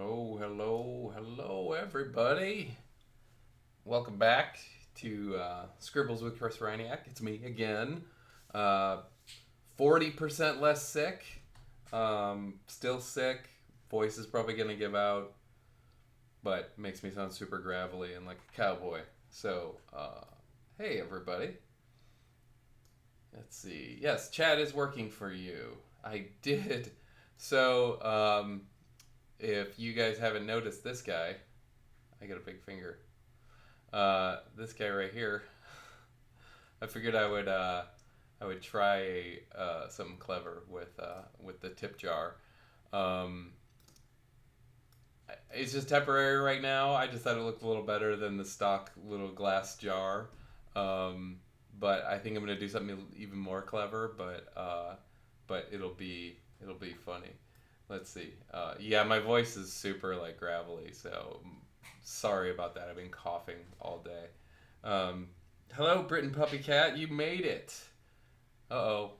Hello, everybody. Welcome back to Scribbles with Ryniak. It's me again. 40% less sick. Still sick. Voice is probably going to give out, but makes me sound super gravelly and like a cowboy. So, hey, everybody. Let's see. Yes, chat is working for you. I did. So, if you guys haven't noticed this guy, I got a big finger. This guy right here. I figured I would try something clever with the tip jar. It's just temporary right now. I just thought it looked a little better than the stock little glass jar. But I think I'm gonna do something even more clever. But it'll be funny. Let's see. Yeah, my voice is super like gravelly, so sorry about that. I've been coughing all day. Hello, Britain Puppy Cat. You made it. Uh-oh.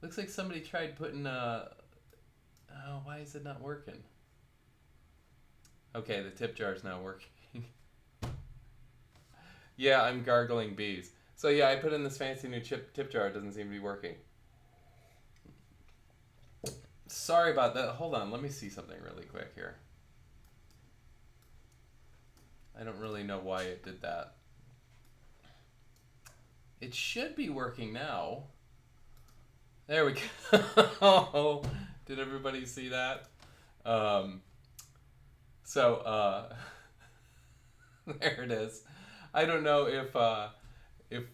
Looks like somebody tried putting Oh, why is it not working? Okay, the tip jar is not working. Yeah, I'm gargling bees. So yeah, I put in this fancy new tip jar. It doesn't seem to be working. Sorry about that. Hold on. Let me see something really quick here. I don't really know why it did that. It should be working now. There we go. Did everybody see that? So there it is. I don't know if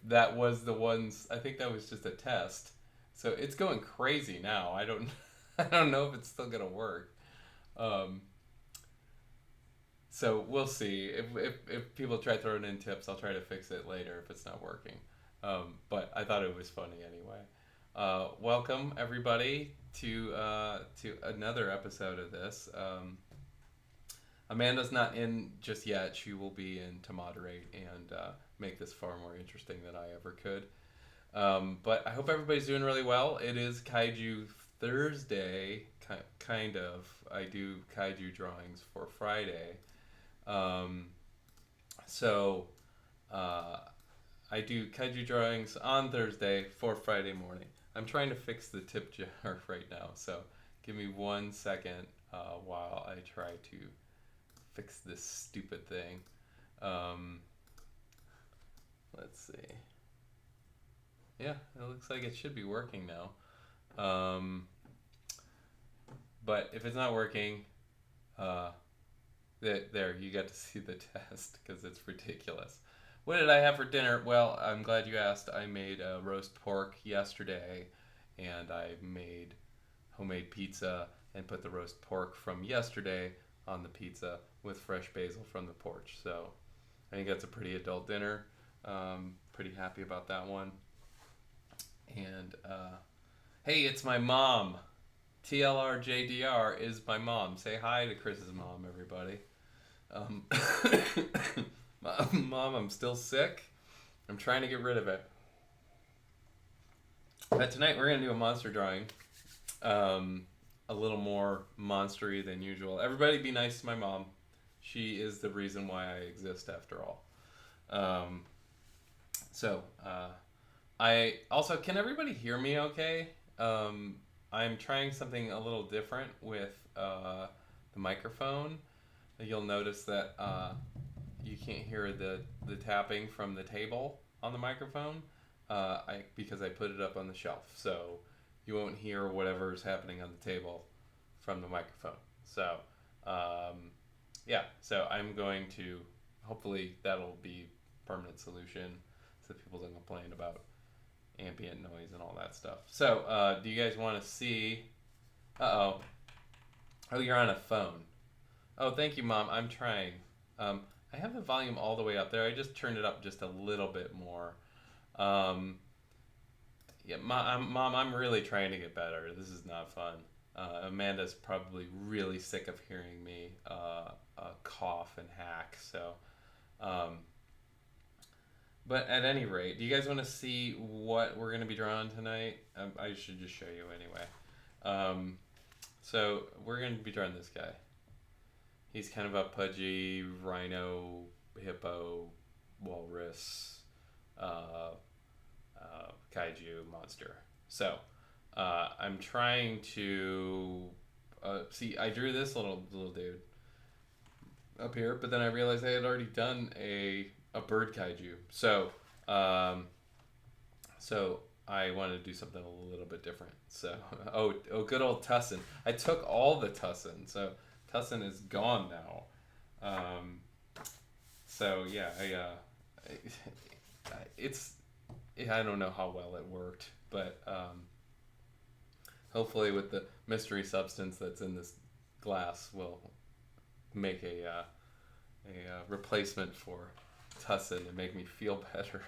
that was the ones. I think that was just a test. So it's going crazy now. I don't know if it's still gonna work. So we'll see. If people try throwing in tips, I'll try to fix it later if it's not working. But I thought it was funny anyway. Welcome everybody to another episode of this. Amanda's not in just yet. She will be in to moderate and make this far more interesting than I ever could. But I hope everybody's doing really well. It is Kaiju Thursday, kind of. I do Kaiju drawings for Friday. So I do Kaiju drawings on Thursday for Friday morning. I'm trying to fix the tip jar right now, so give me 1 second while I try to fix this stupid thing. Let's see. Yeah, it looks like it should be working now. But if it's not working, there, you got to see the test because it's ridiculous. What did I have for dinner? Well, I'm glad you asked. I made roast pork yesterday, and I made homemade pizza and put the roast pork from yesterday on the pizza with fresh basil from the porch. So I think that's a pretty adult dinner. Pretty happy about that one. And hey, it's my mom. TLRJDR is my mom. Say hi to Chris's mom, everybody. Mom, I'm still sick. I'm trying to get rid of it. But tonight we're going to do a monster drawing. A little more monstery than usual. Everybody be nice to my mom. She is the reason why I exist after all. I also, can everybody hear me okay? I'm trying something a little different with the microphone. You'll notice that you can't hear the tapping from the table on the microphone because I put it up on the shelf. So you won't hear whatever's happening on the table from the microphone. So yeah, so I'm going to, hopefully that'll be permanent solution so people don't complain about ambient noise and all that stuff. So do you guys want to see? Oh, you're on a phone. Oh, thank you, Mom. I'm trying. I have the volume all the way up there. I just turned it up just a little bit more. Yeah, Mom, I'm really trying to get better. This is not fun. Amanda's probably really sick of hearing me cough and hack. So, but at any rate, do you guys want to see what we're going to be drawing tonight? I should just show you anyway. So we're going to be drawing this guy. He's kind of a pudgy rhino, hippo, walrus, kaiju monster. So, I'm trying to see. I drew this little dude up here, but then I realized I had already done a bird kaiju. So, I wanted to do something a little bit different. So, oh, good old Tussin. I took all the Tussin, so Tussin is gone now. So yeah, I don't know how well it worked, but hopefully with the mystery substance that's in this glass, will make a replacement for Tussin and make me feel better.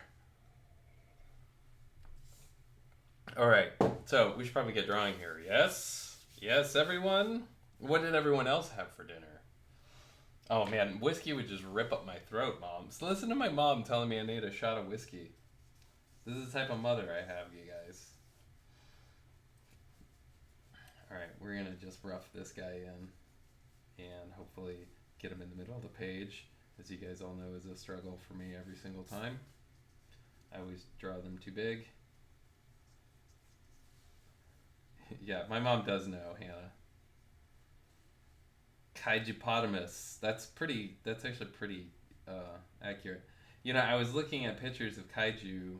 All right, so we should probably get drawing here. Yes, everyone. What did everyone else have for dinner? Oh man, whiskey would just rip up my throat, Mom. So listen to my mom telling me I need a shot of whiskey. This is the type of mother I have, you guys. All right, we're gonna just rough this guy in, and hopefully get him in the middle of the page. As you guys all know, is a struggle for me every single time. I always draw them too big. Yeah, my mom does know, Hannah. Kaijupotamus. That's actually pretty accurate. You know, I was looking at pictures of kaiju,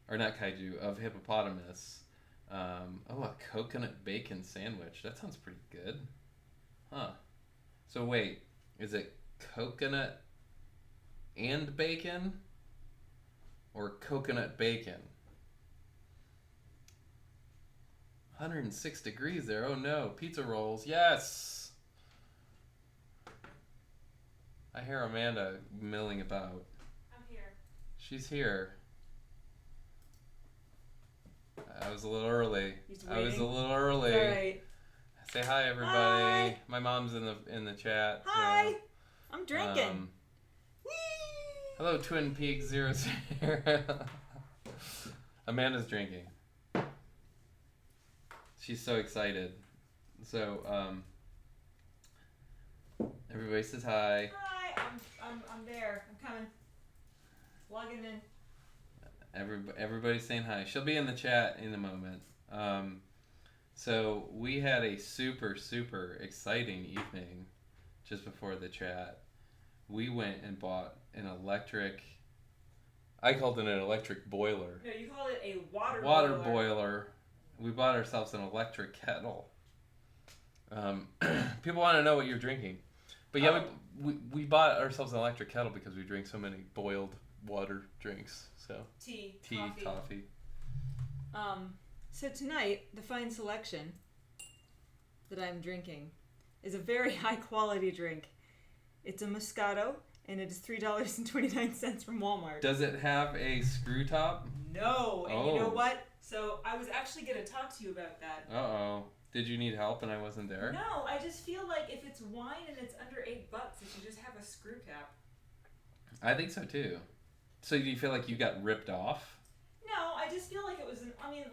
or not kaiju, of hippopotamus. A coconut bacon sandwich. That sounds pretty good. Huh. So wait, is it coconut and bacon? Or coconut bacon? 106 degrees there. Oh no. Pizza rolls. Yes! I hear Amanda milling about. I'm here. She's here. I was a little early. All right. Say hi, everybody. Hi. My mom's in the chat. Hi. So, I'm drinking. Hello, Twin Peaks 00. Amanda's drinking. She's so excited. So, everybody says hi. Hi. I'm there. I'm coming. Logging in. Everybody's saying hi. She'll be in the chat in a moment. So we had a super, super exciting evening just before the chat. We went and bought an electric... I called it an electric boiler. No, you call it a water boiler. We bought ourselves an electric kettle. People want to know what you're drinking. But yeah, we bought ourselves an electric kettle because we drink so many boiled water drinks. So tea, coffee. So tonight, the fine selection that I'm drinking is a very high quality drink. It's a Moscato, and it is $3.29 from Walmart. Does it have a screw top? No, and you know what? So I was actually going to talk to you about that. Uh-oh. Did you need help and I wasn't there? No, I just feel like if it's wine and it's under $8, it should just have a screw cap. I think so too. So do you feel like you got ripped off? No, I just feel like it was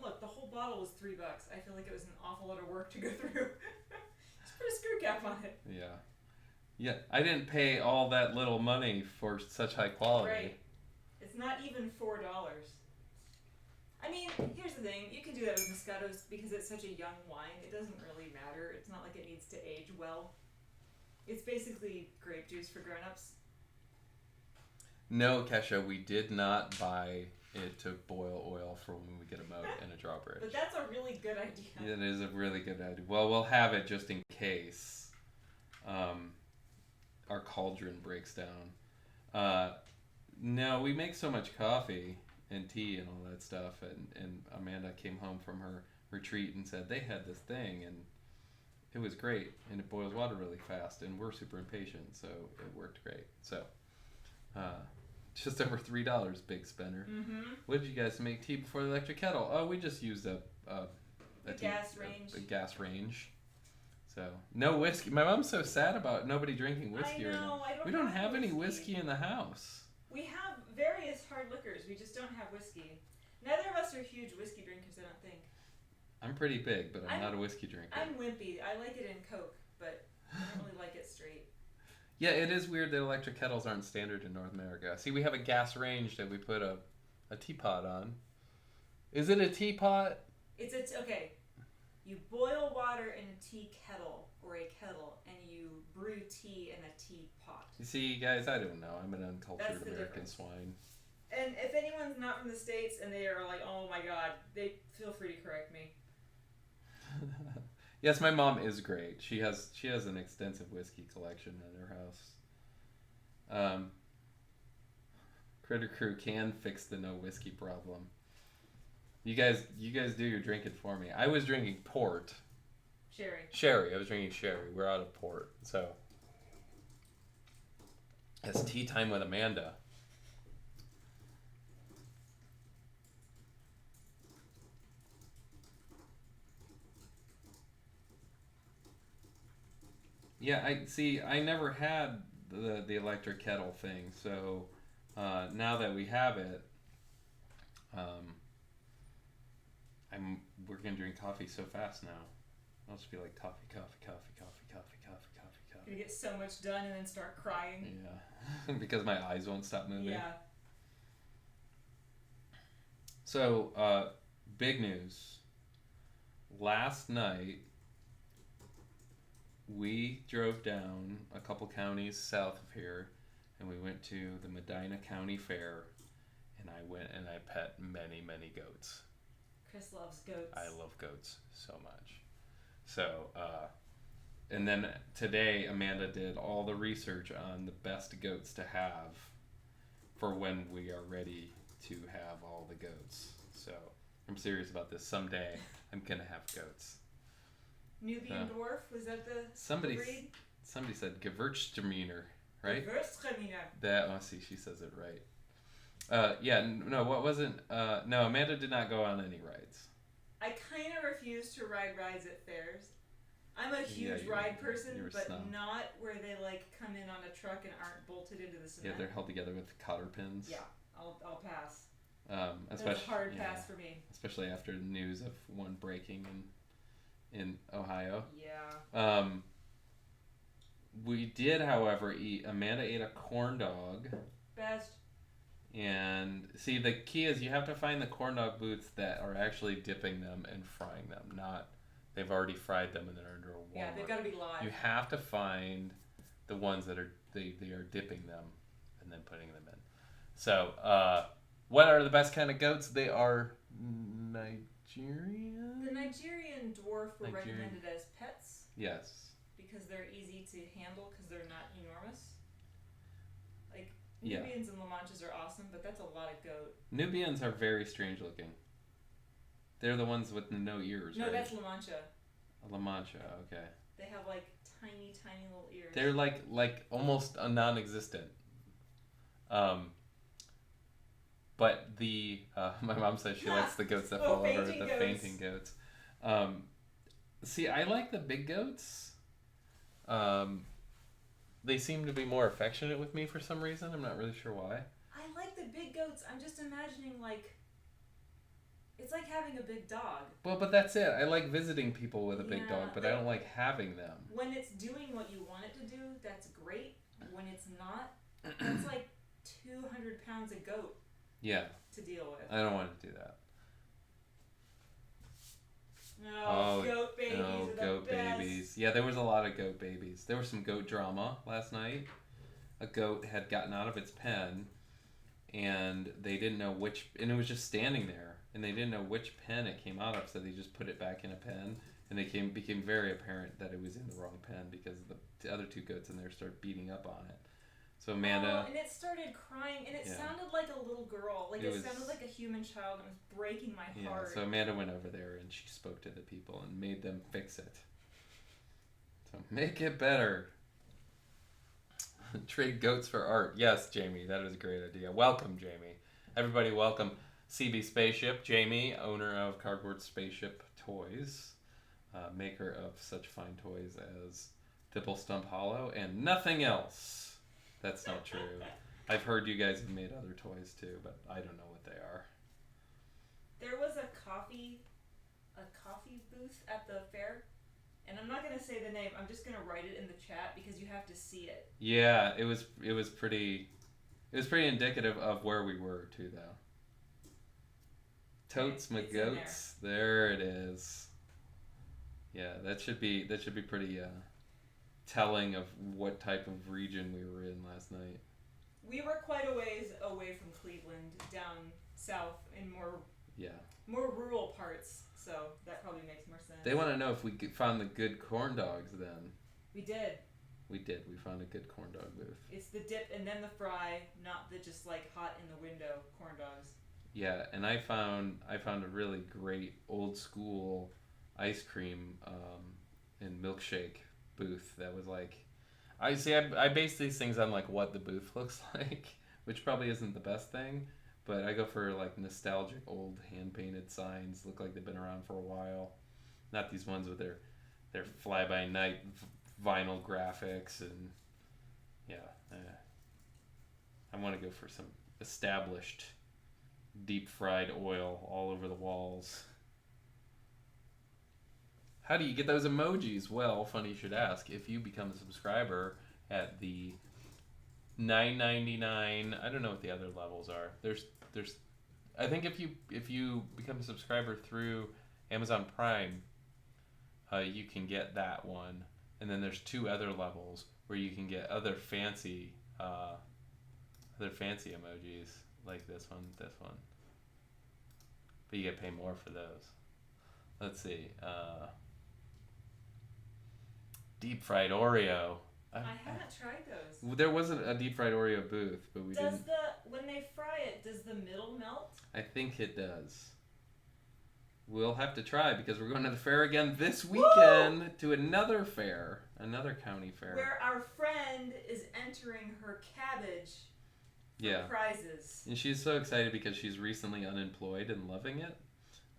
look, the whole bottle was $3. I feel like it was an awful lot of work to go through. Just put a screw cap on it. Yeah. Yeah, I didn't pay all that little money for such high quality. Right. It's not even $4. I mean, here's the thing. You can do that with Moscatos because it's such a young wine. It doesn't really matter. It's not like it needs to age well. It's basically grape juice for grown-ups. No, Kesha, we did not buy it to boil oil for when we get a moat and a drawbridge. But that's a really good idea. Yeah, it is a really good idea. Well, we'll have it just in case our cauldron breaks down. No, we make so much coffee and tea and all that stuff, and Amanda came home from her retreat and said they had this thing, and it was great, and it boils water really fast, and we're super impatient, so it worked great. So, just over $3, big spender. Mm-hmm. What did you guys make tea before the electric kettle? Oh, we just used a gas range. So, no whiskey. My mom's so sad about nobody drinking whiskey right now. We don't have any whiskey in the house. We have various hard liquors. We just don't have whiskey. Neither of us are huge whiskey drinkers, I don't think. I'm pretty big, but I'm not a whiskey drinker. I'm wimpy. I like it in Coke, but I don't really like it straight. Yeah, it is weird that electric kettles aren't standard in North America. See, we have a gas range that we put a teapot on. Is it a teapot? Okay. You boil water in a tea kettle or a kettle, and you brew tea in a teapot. You see, guys, I don't know. I'm an uncultured That's the American difference. swine. And if anyone's not from the States and they are like, oh my god, they feel free to correct me. Yes, my mom is great. She has an extensive whiskey collection in her house. Critter Crew can fix the no whiskey problem. You guys do your drinking for me. I was drinking port. Sherry. I was drinking sherry. We're out of port, so it's tea time with Amanda. Yeah, I never had the electric kettle thing, so now that we have it, we're gonna drink coffee so fast now. I'll just be like coffee. Gonna get so much done and then start crying. Yeah, because my eyes won't stop moving. Yeah. So, big news. Last night, we drove down a couple counties south of here, and we went to the Medina County Fair, and I went and I pet many, many goats. Chris loves goats. I love goats so much. So, and then today Amanda did all the research on the best goats to have for when we are ready to have all the goats. So, I'm serious about this. Someday I'm gonna have goats. Nubian dwarf, was that the breed? Somebody said Gewürztraminer, right? Gewürztraminer. See, she says it right. No, Amanda did not go on any rides. I kind of refuse to ride rides at fairs. I'm a huge ride person, but not where they like come in on a truck and aren't bolted into the cement. Yeah, they're held together with cotter pins. Yeah, I'll pass. That's a hard pass for me. Especially after the news of one breaking in Ohio. Yeah. We did, however, Amanda ate a corn dog. Best. And see, the key is you have to find the corn dog booths that are actually dipping them and frying them, not they've already fried them and they're under a warmer. Yeah, they've got to be live. You have to find the ones that are they are dipping them and then putting them in. So, what are the best kind of goats? They are Nigerian. The Nigerian dwarf were recommended as pets. Yes. Because they're easy to handle because they're not enormous. Nubians and La Manchas are awesome, but that's a lot of goat. Nubians are very strange looking. They're the ones with no ears, No, right? that's La Mancha. La Mancha, okay. They have tiny, tiny little ears. They're like almost a non-existent. But my mom says she likes the goats that fall over, the fainting goats. See, I like the big goats. They seem to be more affectionate with me for some reason. I'm not really sure why. I like the big goats. I'm just imagining it's like having a big dog. Well, but that's it. I like visiting people with a big dog, but I don't like having them. When it's doing what you want it to do, that's great. When it's not, that's like 200 pounds of goat. Yeah. To deal with. I don't want to do that. No, goat babies are the goat best. babies. Yeah, there was a lot of goat babies. There was some goat drama last night. A goat had gotten out of its pen, and they didn't know and it was just standing there, and they didn't know which pen it came out of, so they just put it back in a pen, and it became very apparent that it was in the wrong pen because the other two goats in there started beating up on it. So Amanda... and it started crying, and it sounded like a little girl. It sounded like a human child, and it was breaking my heart. So Amanda went over there, and she spoke to the people and made them fix it. So make it better. Trade goats for art. Yes, Jamie, that is a great idea. Welcome, Jamie. Everybody welcome CB Spaceship. Jamie, owner of Cardboard Spaceship Toys, maker of such fine toys as Dipple Stump Hollow and nothing else. That's not true. I've heard you guys have made other toys too, but I don't know what they are. There was a coffee booth at the fair, and I'm not gonna say the name. I'm just gonna write it in the chat because you have to see it. Yeah, it was pretty indicative of where we were too, though. Totes my goats. There it is. Yeah, that should be pretty telling of what type of region we were in last night. We were quite a ways away from Cleveland, down south in more rural parts, so that probably makes more sense. They want to know if we found the good corn dogs then. We did. We did. We found a good corn dog booth. It's the dip and then the fry, not the just like hot in the window corn dogs. Yeah, and I found a really great old school ice cream and milkshake booth that was like, I base these things on like what the booth looks like, which probably isn't the best thing, but I go for like nostalgic old hand painted signs, look like they've been around for a while, not these ones with their fly by night vinyl graphics. And I want to go for some established deep fried oil all over the walls. How do you get those emojis? Well, funny you should ask. If you become a subscriber at the $9.99, I don't know what the other levels are. There's I think if you become a subscriber through Amazon Prime, you can get that one. And then there's 2 other levels where you can get other fancy emojis like this one. But you gotta pay more for those. Let's see. Deep fried Oreo. I haven't tried those. There wasn't a deep fried Oreo booth, but we didn't. When they fry it, does the middle melt? I think it does. We'll have to try because we're going to the fair again this weekend. Woo! To another fair, another county fair. Where our friend is entering her cabbage for prizes. And she's so excited because she's recently unemployed and loving it.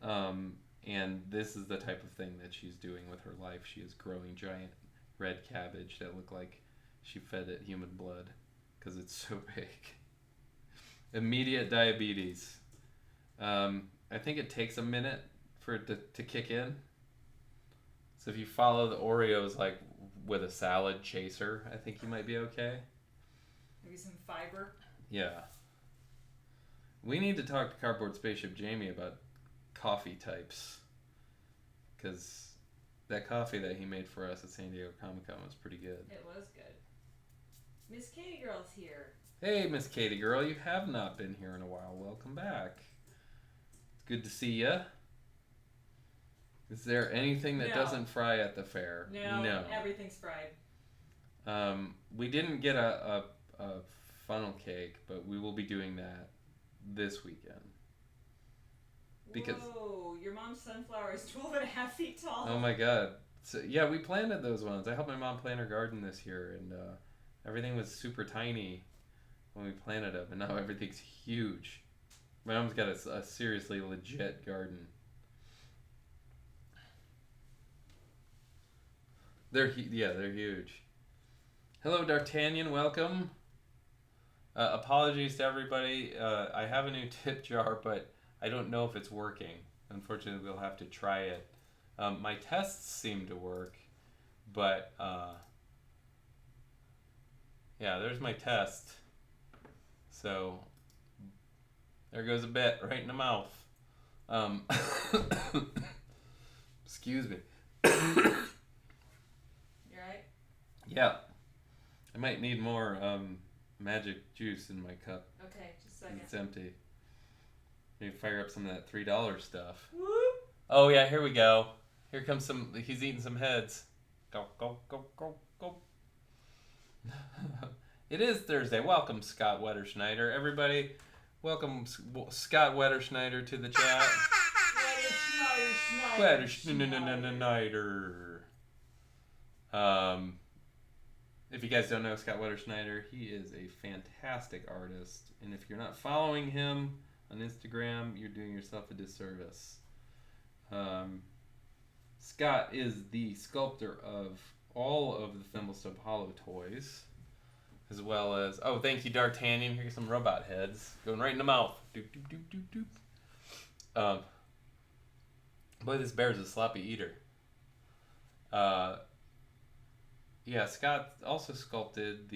And this is the type of thing that she's doing with her life. She is growing giant red cabbage that look like she fed it human blood because it's so big. Immediate diabetes. I think it takes a minute for it to kick in. So if you follow the Oreos like with a salad chaser, I think you might be okay. Maybe some fiber. Yeah. We need to talk to Cardboard Spaceship Jamie about coffee types, because that coffee that he made for us at San Diego Comic-Con was pretty good. It was good. Miss Katie Girl's here. Hey, Miss Katie Girl, you have not been here in a while. Welcome back. It's good to see ya. Is there anything that doesn't fry at the fair? No. Everything's fried. We didn't get a funnel cake, but we will be doing that this weekend. Whoa, your mom's sunflower is 12.5 feet tall. Oh my god. So, yeah, we planted those ones. I helped my mom plant her garden this year, and everything was super tiny when we planted them, and now everything's huge. My mom's got a seriously legit garden. They're huge. Hello, D'Artagnan. Welcome. Apologies to everybody. I have a new tip jar, but I don't know if it's working. Unfortunately, we'll have to try it. My tests seem to work, but there's my test. So there goes a bit right in the mouth. Excuse me. Yeah. I might need more magic juice in my cup. Okay, just a second. It's empty. Maybe fire up some of that $3 stuff. Whoop. Oh yeah, here we go. Here comes some, he's eating some heads. Go, go, go, go, go. It is Thursday. Welcome, Scott Wetterschneider. Everybody, welcome Scott Wetterschneider to the chat. Wetterschneider. If you guys don't know Scott Wetterschneider, he is a fantastic artist. And if you're not following him on Instagram, you're doing yourself a disservice. Scott is the sculptor of all of the Thimblestone Hollow toys, as well as, oh, thank you, D'Artagnan. Here's some robot heads going right in the mouth. Doop, doop, doop, doop, doop. Boy, this bear is a sloppy eater. yeah, Scott also sculpted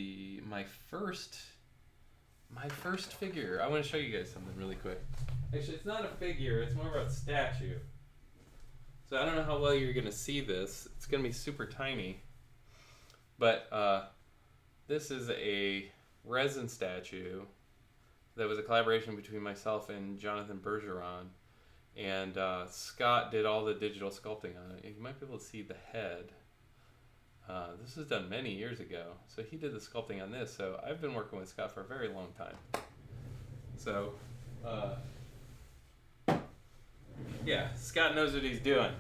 my first figure. I want to show you guys something really quick. Actually, it's not a figure, it's more of a statue. So I don't know how well you're going to see this. It's going to be super tiny. But this is a resin statue that was a collaboration between myself and Jonathan Bergeron. And Scott did all the digital sculpting on it. You might be able to see the head. This was done many years ago. So he did the sculpting on this. So I've been working with Scott for a very long time. So, yeah, Scott knows what he's doing.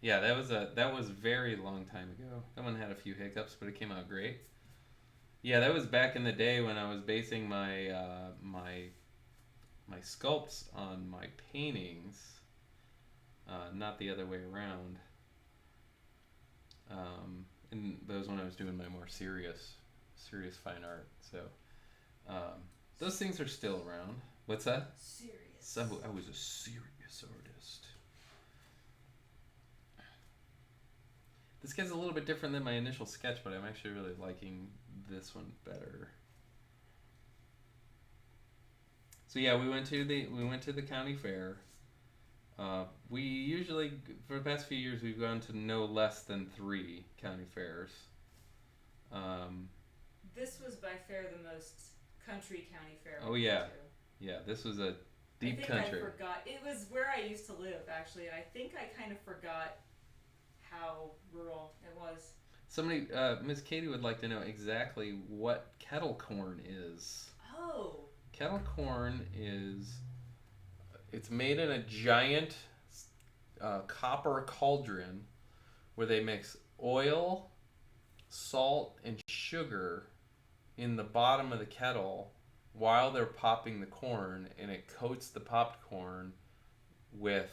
Yeah, that was very long time ago. That one had a few hiccups, but it came out great. Yeah, that was back in the day when I was basing my sculpts on my paintings, not the other way around. And that was when I was doing my more serious fine art. So those things are still around. What's that? Serious. So I was a serious artist. This guy's a little bit different than my initial sketch, but I'm actually really liking this one better. So yeah, we went to the county fair. We usually, for the past few years, we've gone to no less than 3 county fairs. This was by far the most country county fair. Oh yeah, yeah. This was a deep country. I forgot. It was where I used to live, actually, and I think I kind of forgot how rural it was. Somebody, Miss Katie would like to know exactly what kettle corn is. Oh. Kettle corn is, it's made in a giant copper cauldron where they mix oil, salt, and sugar in the bottom of the kettle while they're popping the corn, and it coats the popped corn with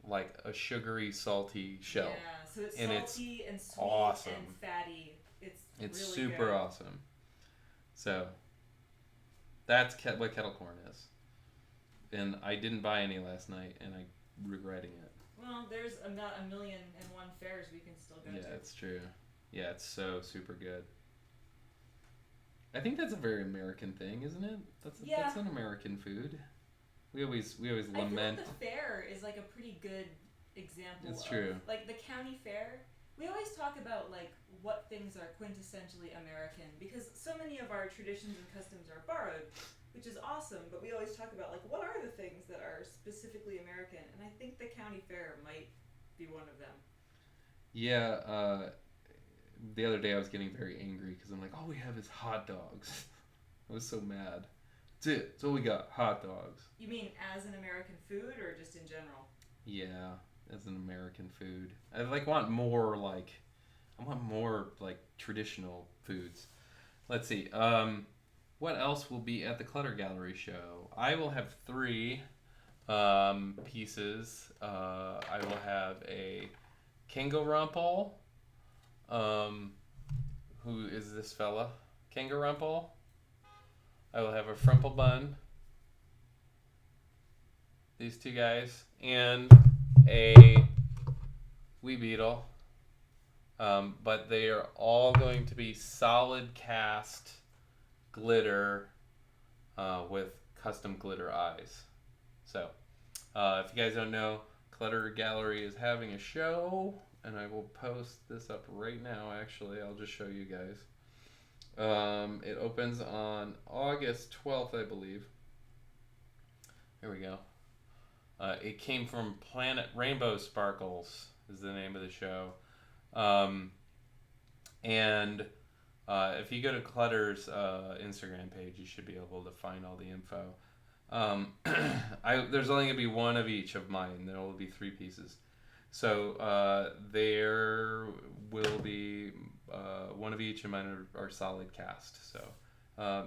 like a sugary, salty shell. Yeah, so it's and salty and sweet awesome. And fatty. It's really super good. Awesome. So that's what kettle corn is. And I didn't buy any last night, and I'm regretting it. Well, there's not 1,000,001 fairs we can still go to. Yeah, it's true. Yeah, it's so super good. I think that's a very American thing, isn't it? That's an American food. We always lament. I feel like the fair is like a pretty good example. It's true. Like the county fair, we always talk about like what things are quintessentially American, because so many of our traditions and customs are borrowed, which is awesome. But we always talk about like what are the things that are specifically American, and I think the county fair might be one of them. Yeah. The other day I was getting very angry because I'm like, all we have is hot dogs. I was so mad. That's it. That's all we got. Hot dogs. You mean as an American food or just in general? Yeah, as an American food. I want more traditional foods. Let's see. What else will be at the Clutter Gallery show? I will have 3 pieces. I will have a Kangarumpel. Who is this fella? Kangarumpel. I will have a Frumple Bun. These 2 guys. And a Wee Beetle. But they are all going to be solid cast glitter with custom glitter eyes. So, if you guys don't know, Clutter Gallery is having a show. And I will post this up right now, actually. I'll just show you guys. It opens on August 12th, I believe. There we go. It came from Planet Rainbow Sparkles is the name of the show. And if you go to Clutter's Instagram page, you should be able to find all the info. There's only going to be 1 of each of mine. There will be 3 pieces. So there will be 1 of each, and mine are solid cast. So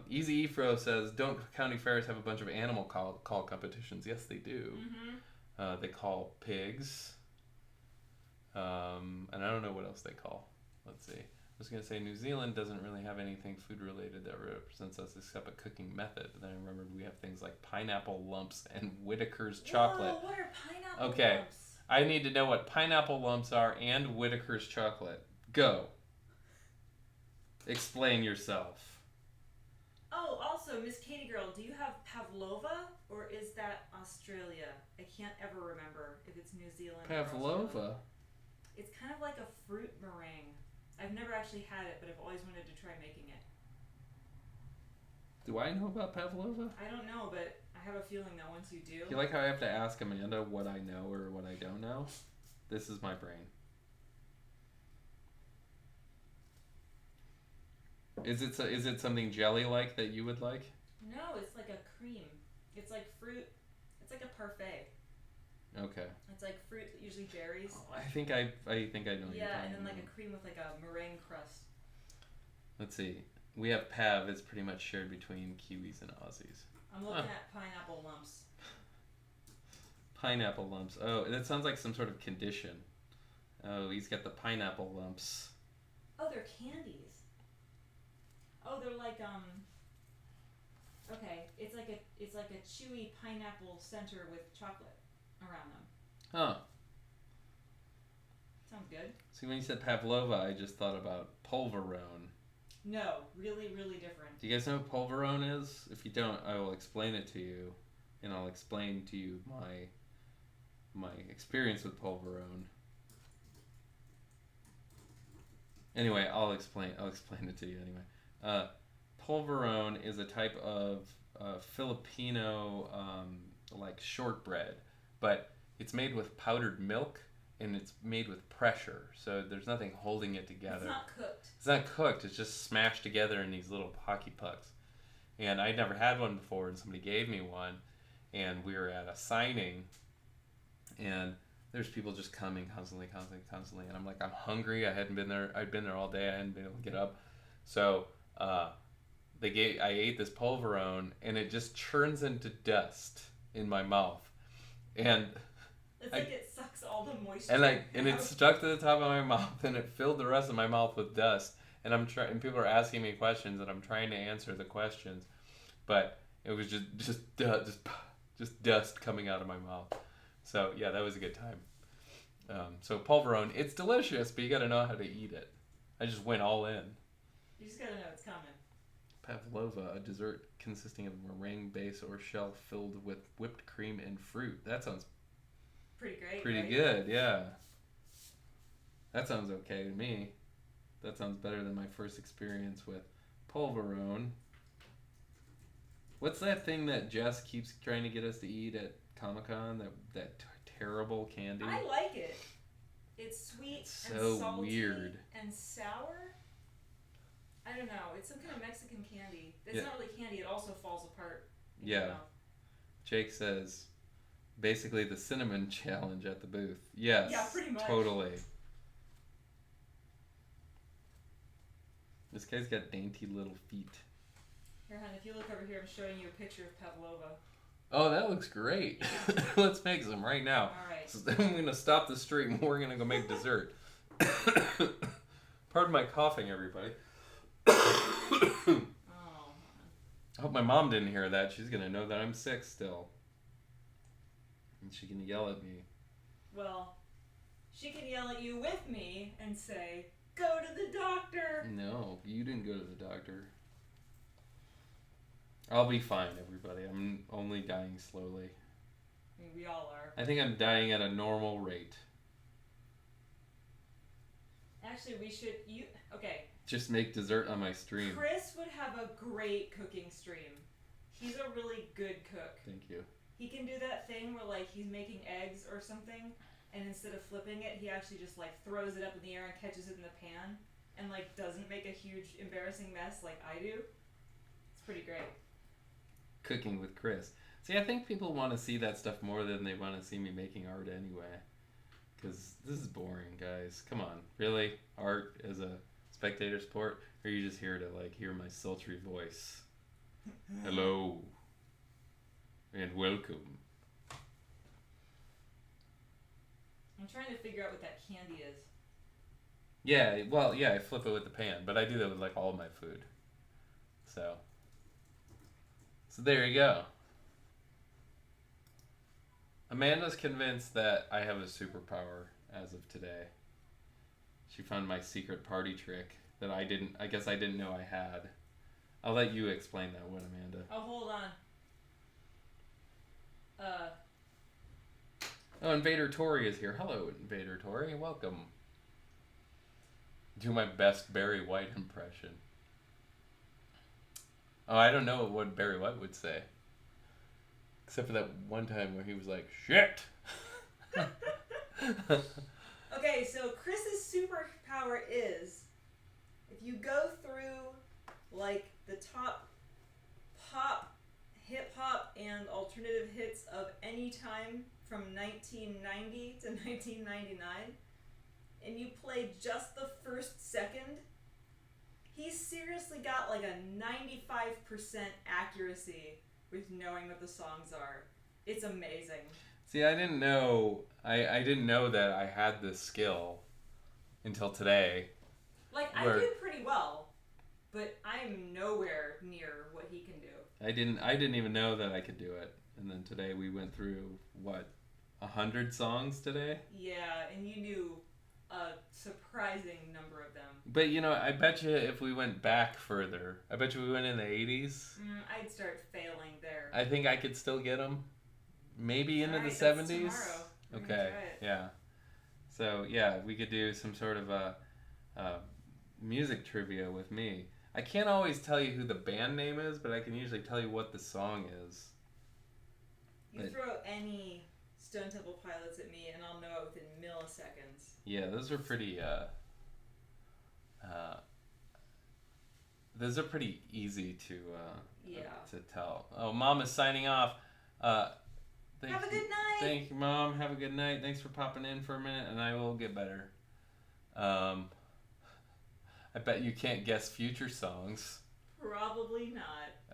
Easy Efro says, don't county fairs have a bunch of animal call competitions? Yes, they do. Mm-hmm. They call pigs. And I don't know what else they call. Let's see. I was going to say New Zealand doesn't really have anything food related that represents us except a cooking method. But then I remembered we have things like pineapple lumps and Whitaker's chocolate. Whoa, what are pineapple Okay. lumps? I need to know what pineapple lumps are and Whitaker's chocolate. Go. Explain yourself. Oh, also, Miss Katie Girl, do you have pavlova or is that Australia? I can't ever remember if it's New Zealand or Australia. Pavlova. It's kind of like a fruit meringue. I've never actually had it, but I've always wanted to try making it. Do I know about pavlova? I don't know, but I have a feeling that once you do... You like how I have to ask Amanda what I know or what I don't know? This is my brain. Is it something jelly-like that you would like? No, it's like a cream. It's like fruit. It's like a parfait. Okay. It's like fruit, usually berries. Oh, I think I know what you're talking Yeah, and then like about. a cream with like a meringue crust. Let's see. We have Pav. It's pretty much shared between Kiwis and Aussies. I'm looking at pineapple lumps. Pineapple lumps. Oh, that sounds like some sort of condition. Oh, he's got the pineapple lumps. Oh, they're candies. Oh, they're like okay, it's like a chewy pineapple center with chocolate around them. Huh. Sounds good. See, when you said pavlova, I just thought about polverone. No, really, really different. Do you guys know what polverone is? If you don't, I will explain it to you, and I'll explain to you my experience with polverone. Anyway, I'll explain it to you anyway. Polverone is a type of Filipino like shortbread, but it's made with powdered milk and it's made with pressure, so there's nothing holding it together. It's not cooked. It's not cooked. It's just smashed together in these little hockey pucks. And I'd never had one before, and somebody gave me one, and we were at a signing, and there's people just coming constantly, and I'm like, I'm hungry. I'd been there all day. I hadn't been able to get up, so I ate this polverone, and it just churns into dust in my mouth, and it's like it sucks all the moisture. And it stuck to the top of my mouth, and it filled the rest of my mouth with dust. And and people are asking me questions, and I'm trying to answer the questions, but it was just dust coming out of my mouth. So yeah, that was a good time. So polverone, it's delicious, but you got to know how to eat it. I just went all in. You just gotta know it's coming. Pavlova, a dessert consisting of a meringue base or shell filled with whipped cream and fruit. That sounds pretty great. Pretty right? good, yeah. That sounds okay to me. That sounds better than my first experience with polverone. What's that thing that Jess keeps trying to get us to eat at Comic-Con? That terrible candy? I like it. It's sweet and so salty weird. and sour. I don't know. It's some kind of Mexican candy. It's Yeah. not really candy. It also falls apart. in Yeah. your mouth. Jake says, basically the cinnamon challenge at the booth. Yes, Yeah, pretty much. Totally. This guy's got dainty little feet. Here, hon, if you look over here, I'm showing you a picture of pavlova. Oh, that looks great. Let's make some right now. All right. So then I'm going to stop the stream. We're going to go make dessert. Pardon my coughing, everybody. Oh. I hope my mom didn't hear that. She's going to know that I'm sick still. And she can yell at me. Well, she can yell at you with me and say, "Go to the doctor." No, you didn't go to the doctor. I'll be fine, everybody. I'm only dying slowly. I mean, we all are. I think I'm dying at a normal rate. Actually, we should. Okay. Just make dessert on my stream. Chris would have a great cooking stream. He's a really good cook. Thank you. He can do that thing where like he's making eggs or something, and instead of flipping it, he actually just like throws it up in the air and catches it in the pan, and like doesn't make a huge embarrassing mess like I do. It's pretty great. Cooking with Chris. See, I think people want to see that stuff more than they want to see me making art anyway. Because this is boring, guys. Come on. Really? Art as a spectator sport? Or are you just here to like hear my sultry voice? Hello. And welcome. I'm trying to figure out what that candy is. Yeah, well, yeah, I flip it with the pan, but I do that with like all of my food. So there you go. Amanda's convinced that I have a superpower as of today. She found my secret party trick that I guess I didn't know I had. I'll let you explain that one, Amanda. Oh, hold on. Oh, Invader Tori is here. Hello, Invader Tori. Welcome. Do my best Barry White impression. Oh, I don't know what Barry White would say. Except for that one time where he was like, shit! Okay, so Chris's superpower is if you go through like the top pop, hip hop, and alternative hits of any time from 1990 to 1999, and you play just the first second, he's seriously got like a 95% accuracy with knowing what the songs are. It's amazing. See, I didn't know. I didn't know that I had this skill until today. Like, I do pretty well, but I'm nowhere near what he can do. I didn't even know that I could do it. And then today we went through, 100 songs today? Yeah, and you knew a surprising number of them. But, I bet you if we went back further, I bet you we went in the 80s. I'd start failing there. I think I could still get them. Maybe into the 70s. Tomorrow. Okay, yeah. So, yeah, we could do some sort of a music trivia with me. I can't always tell you who the band name is, but I can usually tell you what the song is. You throw any Stone Temple Pilots at me, and I'll know it within milliseconds. Yeah, those are pretty. Those are pretty easy to tell. Oh, Mom is signing off. Have a good night. Thank you, Mom. Have a good night. Thanks for popping in for a minute, and I will get better. I bet you can't guess future songs. Probably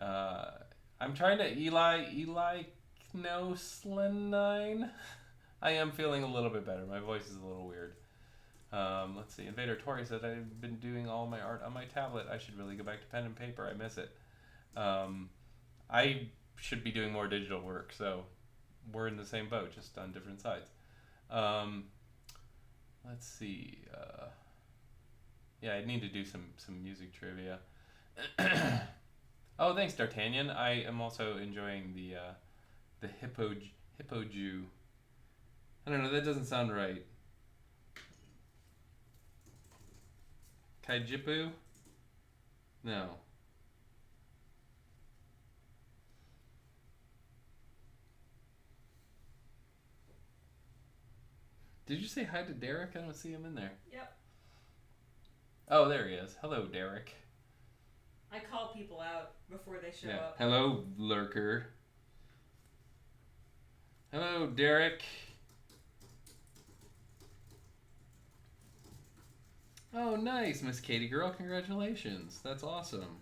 not. I'm trying to Eli Knoslenine. I am feeling a little bit better. My voice is a little weird. Let's see. Invader Tori said I've been doing all my art on my tablet. I should really go back to pen and paper. I miss it. I should be doing more digital work, so we're in the same boat, just on different sides. Let's see. Yeah, I need to do some music trivia. Oh, thanks, D'Artagnan. I am also enjoying the Hippo Jew. I don't know, that doesn't sound right. Kaijipu? No. Did you say hi to Derek? I don't see him in there. Yep. Oh, there he is. Hello, Derek. I call people out before they show up. Hello, lurker. Hello, Derek. Oh, nice, Miss Katie girl. Congratulations. That's awesome.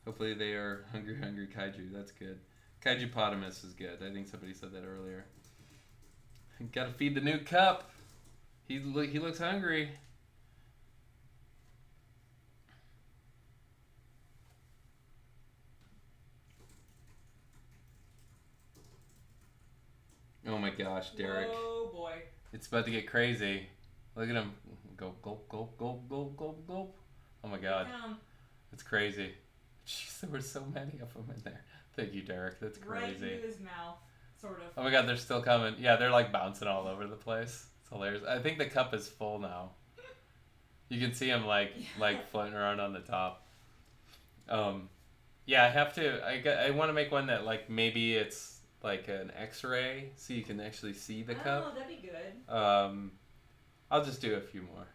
Hopefully they are hungry kaiju. That's good. Kaijupotamus is good. I think somebody said that earlier. Gotta feed the new cup. He looks hungry. Oh my gosh, Derek. Oh boy. It's about to get crazy. Look at him. Go, gulp, gulp, gulp, gulp, gulp, gulp. Oh my god. It's crazy. Jeez, there were so many of them in there. Thank you, Derek. That's crazy. Right into his mouth, sort of. Oh my god, they're still coming. Yeah, they're like bouncing all over the place. It's hilarious. I think the cup is full now. You can see him like floating around on the top. Yeah, I have to. I want to make one that like maybe it's like an X-ray, so you can actually see the cup. Oh, that'd be good. I'll just do a few more.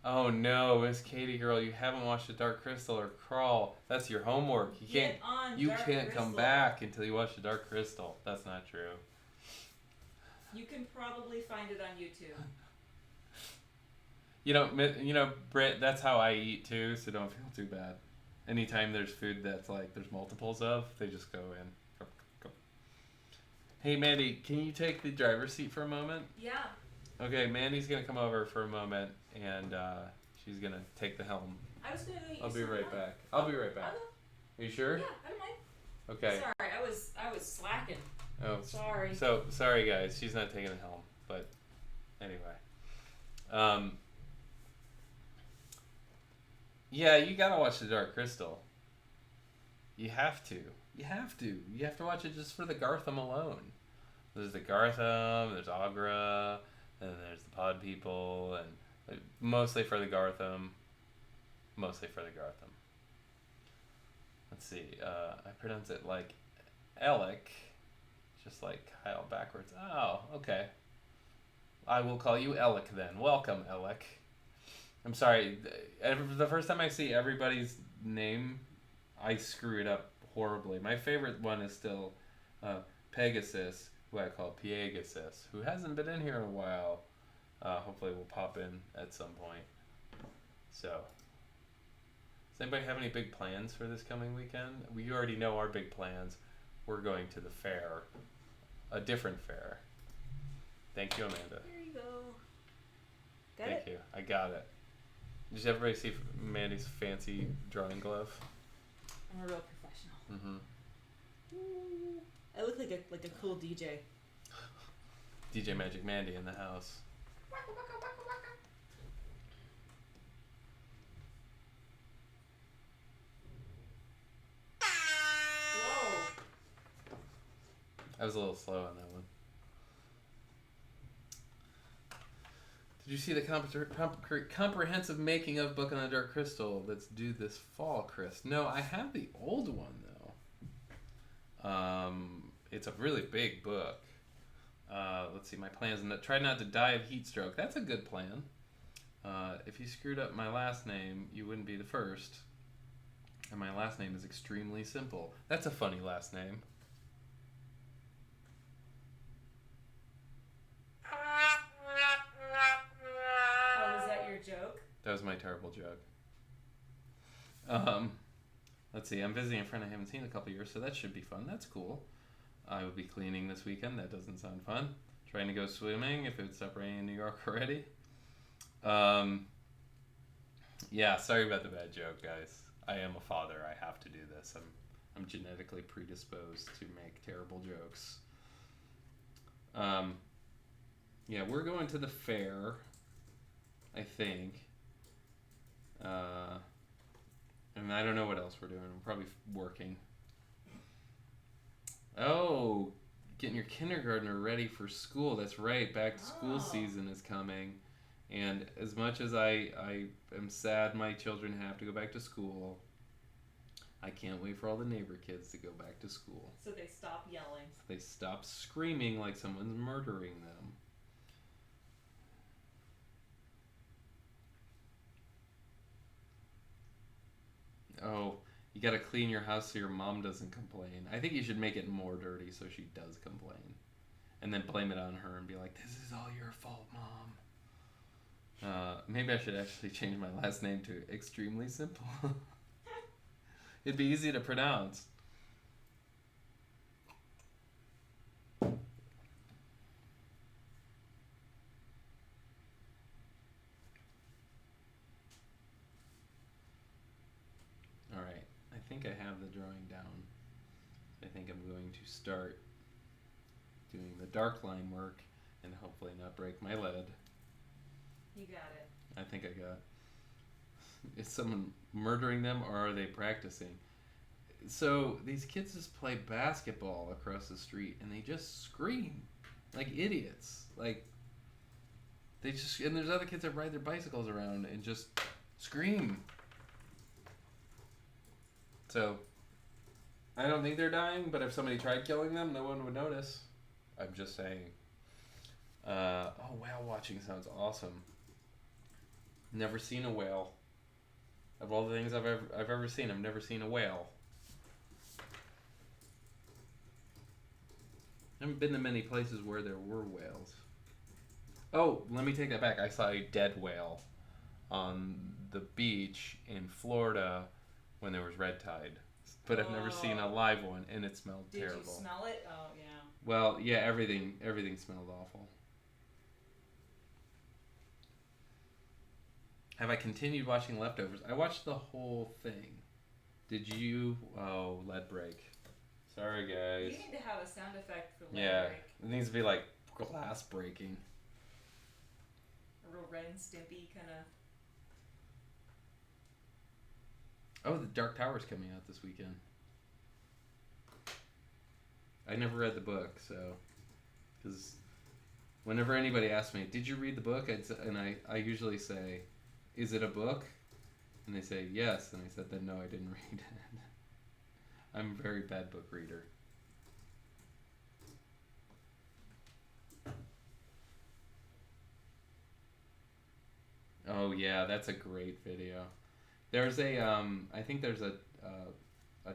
Oh no, Miss Katie girl, you haven't watched The Dark Crystal or Crawl. That's your homework. You can't come back until you watch The Dark Crystal. That's not true. You can probably find it on YouTube. You know, Britt, that's how I eat too, so don't feel too bad. Anytime there's food that's like there's multiples of, they just go in. Go. Hey Mandy, can you take the driver's seat for a moment? Yeah. Okay, Mandy's gonna come over for a moment and she's gonna take the helm. I was gonna go eat I'll be right back. I'll be right back. Okay. Are you sure? Yeah, I don't mind. Okay. Sorry, I was slacking. Oh, Sorry. So sorry, guys. She's not taking the helm, but anyway. Yeah, you gotta watch The Dark Crystal. You have to. You have to. You have to watch it just for the Gartham alone. There's the Gartham, there's Agra, and there's the Pod People, and mostly for the Gartham. Mostly for the Gartham. Let's see. I pronounce it like Alec, just like Kyle backwards. Oh, okay. I will call you Alec then. Welcome, Alec. I'm sorry. The first time I see everybody's name, I screw it up horribly. My favorite one is still Pegasus, who I call Piegasus, who hasn't been in here in a while. Hopefully will pop in at some point. So, does anybody have any big plans for this coming weekend? We already know our big plans. We're going to the fair. A different fair. Thank you, Amanda. There you go. Thank you. I got it. Did everybody see Mandy's fancy drawing glove? I'm a real professional. Mm-hmm. I look like a cool DJ. DJ Magic Mandy in the house. Whoa. I was a little slow on that one. Did you see the comprehensive making of Book on the Dark Crystal that's due this fall, Chris? No, I have the old one, though. It's a really big book. Let's see, my plans. Try not to die of heat stroke. That's a good plan. If you screwed up my last name, you wouldn't be the first. And my last name is extremely simple. That's a funny last name. Joke. That was my terrible joke. Let's see. I'm visiting a friend I haven't seen in a couple years, so that should be fun. That's cool. I will be cleaning this weekend. That doesn't sound fun. Trying to go swimming if it would stop raining in New York already. Yeah, sorry about the bad joke, guys. I am a father. I have to do this. I'm genetically predisposed to make terrible jokes. Yeah, we're going to the fair, I think. And I don't know what else we're doing. We're probably working. Oh, getting your kindergartner ready for school. That's right. Back to school season is coming. And as much as I am sad my children have to go back to school, I can't wait for all the neighbor kids to go back to school. So they stop yelling. So they stop screaming like someone's murdering them. Oh, you gotta clean your house so your mom doesn't complain. I think you should make it more dirty so she does complain. And then blame it on her and be like, this is all your fault, Mom. Maybe I should actually change my last name to Extremely Simple. It'd be easy to pronounce. Alright, I think I have the drawing down. I think I'm going to start doing the dark line work and hopefully not break my lead. You got it. I think I got it. Is someone murdering them or are they practicing? So these kids just play basketball across the street and they just scream like idiots. Like they just, and there's other kids that ride their bicycles around and just scream. So I don't think they're dying, but if somebody tried killing them, no one would notice. I'm just saying. Oh, whale watching sounds awesome. Never seen a whale. Of all the things I've ever seen, I've never seen a whale. I haven't been to many places where there were whales. Oh, let me take that back. I saw a dead whale on the beach in Florida when there was red tide. But I've never seen a live one, and it smelled terrible. Did you smell it? Oh, yeah. Well, yeah, everything smelled awful. Have I continued watching Leftovers? I watched the whole thing. Did you? Oh, lead break. Sorry, You guys. need to have a sound effect for leg Yeah, break. it needs to be like glass breaking. A real Ren and Stimpy kind of. Oh, the Dark Tower's coming out this weekend. I never read the book, so because whenever anybody asks me, "Did you read the book?" I usually say, "Is it a book?" And they say yes, and I said, "Then no, I didn't read it." I'm a very bad book reader. Oh yeah, that's a great video. There's a I think there's a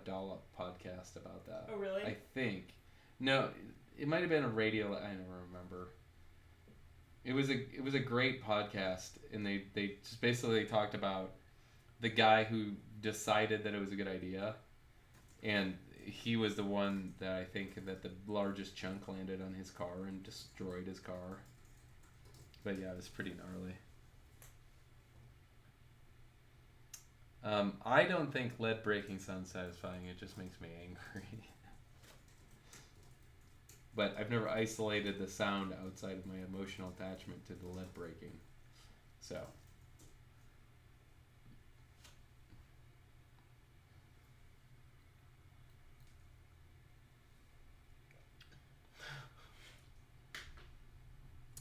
Dollop podcast about that. Oh really? I think. No, it might have been a radio. I never remember. It was a great podcast, and they just basically talked about the guy who decided that it was a good idea, and he was the one that I think that the largest chunk landed on his car and destroyed his car. But yeah, it was pretty gnarly. I don't think lead breaking sounds satisfying. It just makes me angry. But I've never isolated the sound outside of my emotional attachment to the lead breaking. So.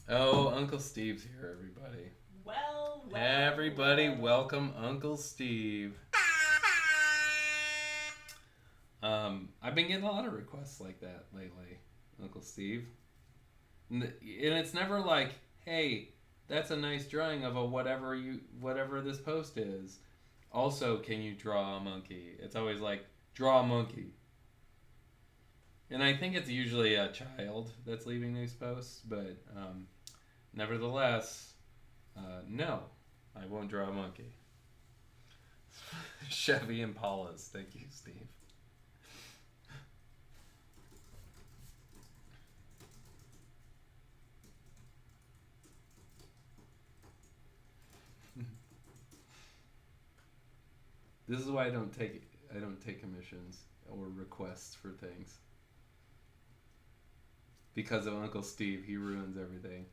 Oh, Uncle Steve's here, everybody. Well. Everybody, welcome Uncle Steve. I've been getting a lot of requests like that lately, Uncle Steve. And it's never like, hey, that's a nice drawing of a whatever this post is. Also, can you draw a monkey? It's always like, draw a monkey. And I think it's usually a child that's leaving these posts, but nevertheless, no, I won't draw a monkey. Chevy Impalas. Thank you, Steve. This is why I don't take commissions or requests for things. Because of Uncle Steve, he ruins everything.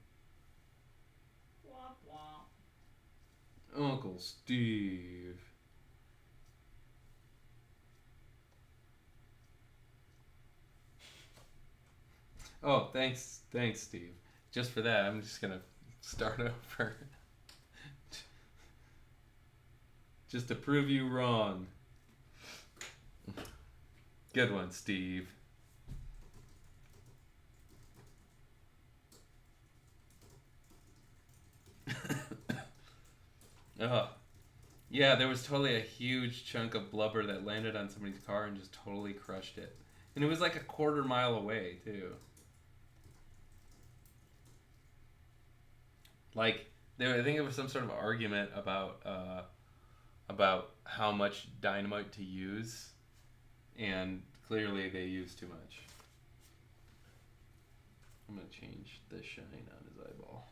Womp womp. Uncle Steve. Oh, thanks, Steve. Just for that, I'm just gonna start over. Just to prove you wrong. Good one, Steve. Oh. Yeah, there was totally a huge chunk of blubber that landed on somebody's car and just totally crushed it. And it was like a quarter mile away, too. Like, I think it was some sort of argument about how much dynamite to use, and clearly they used too much. I'm gonna change the shine on his eyeball.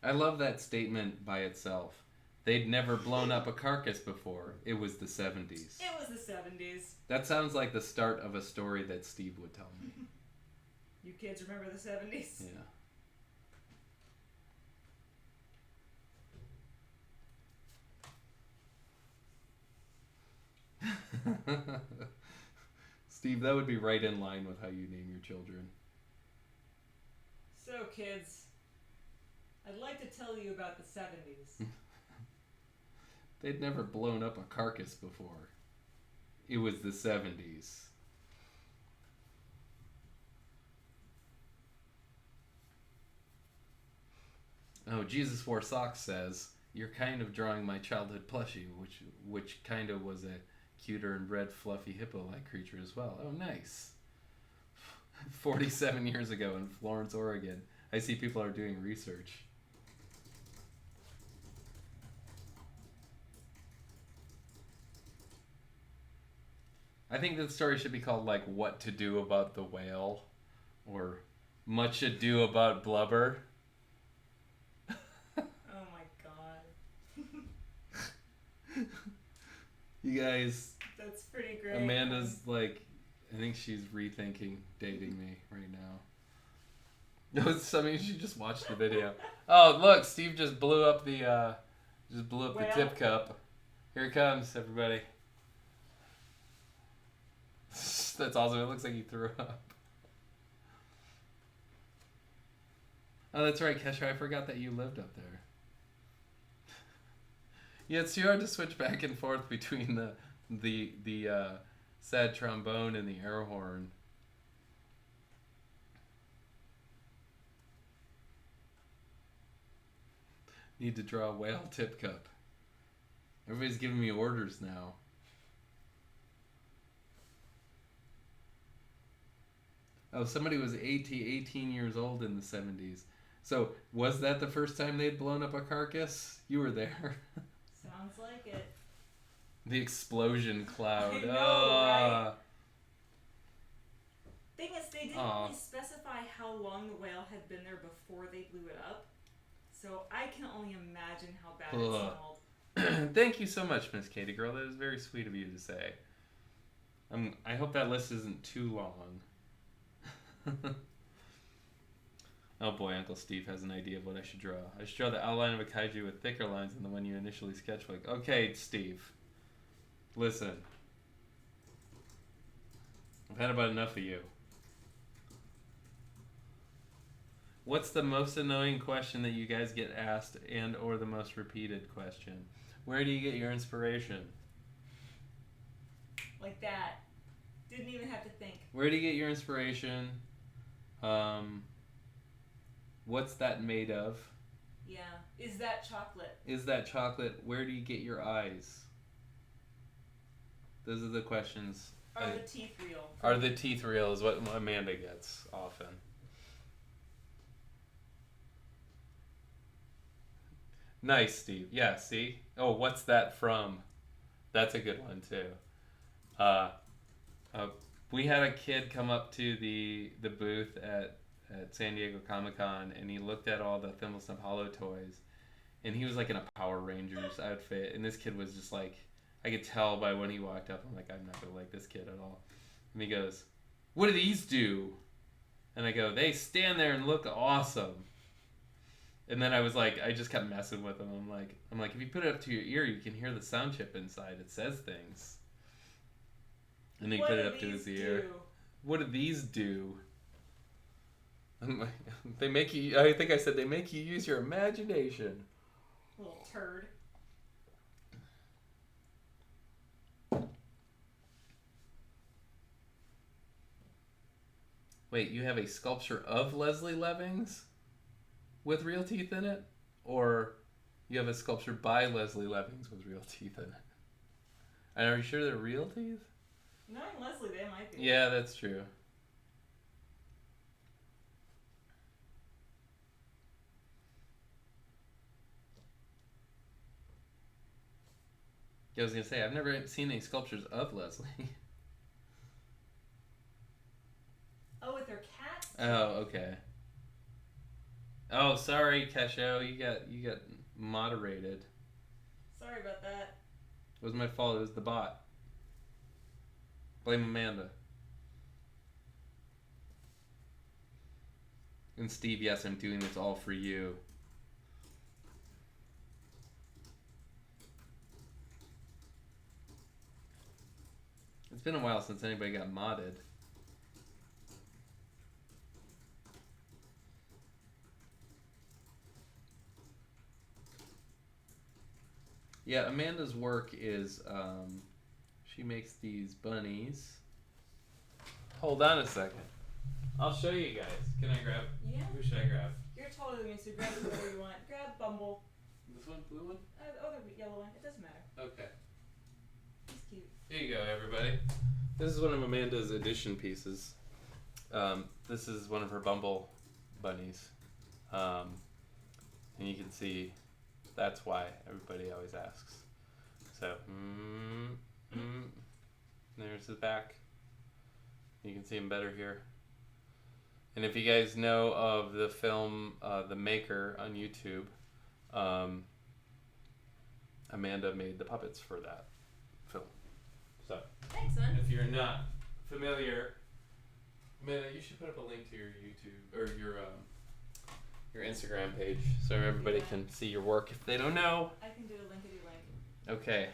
I love that statement by itself. They'd never blown up a carcass before. It was the 70s. It was the 70s. That sounds like the start of a story that Steve would tell me. You kids remember the 70s? Yeah. Steve, that would be right in line with how you name your children. So, kids, I'd like to tell you about the 70s. They'd never blown up a carcass before. It was the 70s. Oh, Jesus Wore Socks says, "You're kind of drawing my childhood plushie, which kind of was a cuter and red fluffy hippo-like creature as well." Oh, nice. 47 years ago in Florence, Oregon. I see people are doing research. I think the story should be called like What to Do About the Whale or Much Ado About Blubber. Oh my god. You guys, That's pretty great. Amanda's like, I think she's rethinking dating me right now. No, I mean, she just watched the video. Oh, look, Steve just blew up the Whale. tip cup. Here it comes, everybody. That's awesome. It looks like he threw up. Oh, that's right, Kesha. I forgot that you lived up there. Yeah, it's too hard to switch back and forth between the sad trombone and the air horn. Need to draw a whale tip cup. Everybody's giving me orders now. Oh, somebody was 18 years old in the 70s. So, was that the first time they'd blown up a carcass? You were there. Sounds like it. The explosion cloud. I know, right? Thing is, they didn't really specify how long the whale had been there before they blew it up. So I can only imagine how bad it smelled. Thank you so much, Miss Katie Girl. That is very sweet of you to say. I hope that list isn't too long. Oh boy, Uncle Steve has an idea of what I should draw. I should draw the outline of a kaiju with thicker lines than the one you initially sketched. Like, okay, Steve. Listen. I've had about enough of you. What's the most annoying question that you guys get asked and or the most repeated question? Where do you get your inspiration? Like that. Didn't even have to think. Where do you get your inspiration? What's that made of? Yeah. Is that chocolate? Is that chocolate? Where do you get your eyes? Those are the questions. Are the teeth real? Are the teeth real is what Amanda gets often. Nice, Steve. Yeah, see? Oh, what's that from? That's a good one, too. We had a kid come up to the booth at San Diego Comic-Con, and he looked at all the Thimblestump Hollow toys, and he was like in a Power Rangers outfit, and this kid was just like, I could tell by when he walked up, I'm like, I'm not going to like this kid at all. And he goes, what do these do? And I go, they stand there and look awesome. And then I was like, I just kept messing with him. I'm like, if you put it up to your ear, you can hear the sound chip inside. It says things. And then he put it up to his ear. What do these do? They make you. I think I said they make you use your imagination. Little turd. Wait, you have a sculpture of Leslie Levings with real teeth in it? Or you have a sculpture by Leslie Levings with real teeth in it? And are you sure they're real teeth? Knowing Leslie, they might be. Yeah, that's true. I was going to say, I've never seen any sculptures of Leslie. Oh, with her cat? Oh, okay. Oh, sorry, Kesho. You got moderated. Sorry about that. It was my fault. It was the bot. Blame Amanda. And Steve, yes, I'm doing this all for you. It's been a while since anybody got modded. Yeah, Amanda's work is, she makes these bunnies. Hold on a second. I'll show you guys. Can I grab? Yeah. Who should I grab? You're taller than me, so grab whatever you want. Grab Bumble. This one, blue one? The yellow one. It doesn't matter. Okay. He's cute. Here you go, everybody. This is one of Amanda's edition pieces. This is one of her Bumble bunnies. And you can see that's why everybody always asks. So, there's his back. You can see him better here. And if you guys know of the film The Maker on YouTube, Amanda made the puppets for that film. So, Thanks, son. if you're not familiar, Amanda, you should put up a link to your YouTube or your Instagram page so everybody can see your work if they don't know. I can do a linkity link. Okay.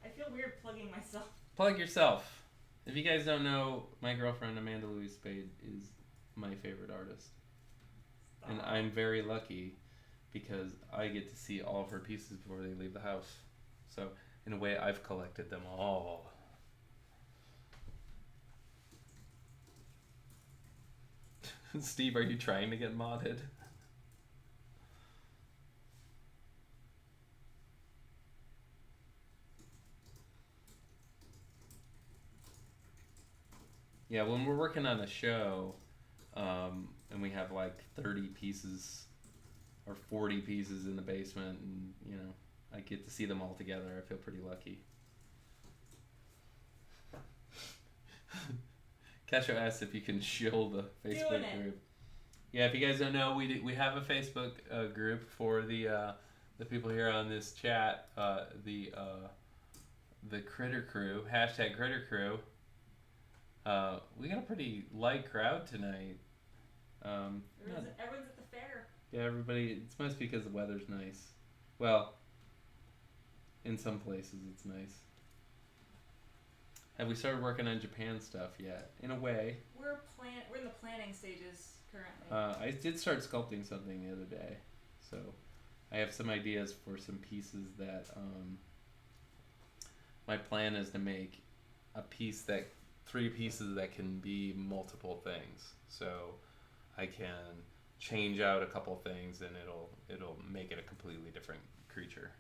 I feel weird plugging myself. Plug yourself. If you guys don't know, my girlfriend Amanda Louise Spade is my favorite artist. Stop. And I'm very lucky because I get to see all of her pieces before they leave the house. So, in a way, I've collected them all. Steve, are you trying to get modded? Yeah, when we're working on a show, and we have like 30 pieces or 40 pieces in the basement, and you know, I get to see them all together. I feel pretty lucky. Kesho asked if you can shill the Facebook group. Yeah, if you guys don't know, we have a Facebook group for the people here on this chat. The Critter Crew, hashtag Critter Crew. We got a pretty light crowd tonight. Everyone's at the fair. Yeah, everybody. It's mostly because the weather's nice. Well, in some places it's nice. Have we started working on Japan stuff yet? In a way. We're in the planning stages currently. I did start sculpting something the other day, so I have some ideas for some pieces that my plan is to make a piece that 3 pieces that can be multiple things. So I can change out a couple things and it'll make it a completely different creature.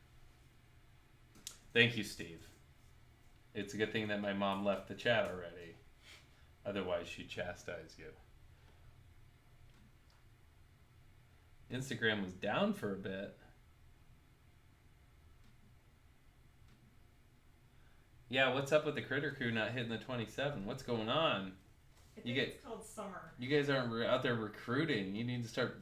Thank you, Steve. It's a good thing that my mom left the chat already. Otherwise, she'd chastise you. Instagram was down for a bit. Yeah, what's up with the Critter Crew not hitting the 27? What's going on? I think it's called summer. You guys aren't out there recruiting. You need to start.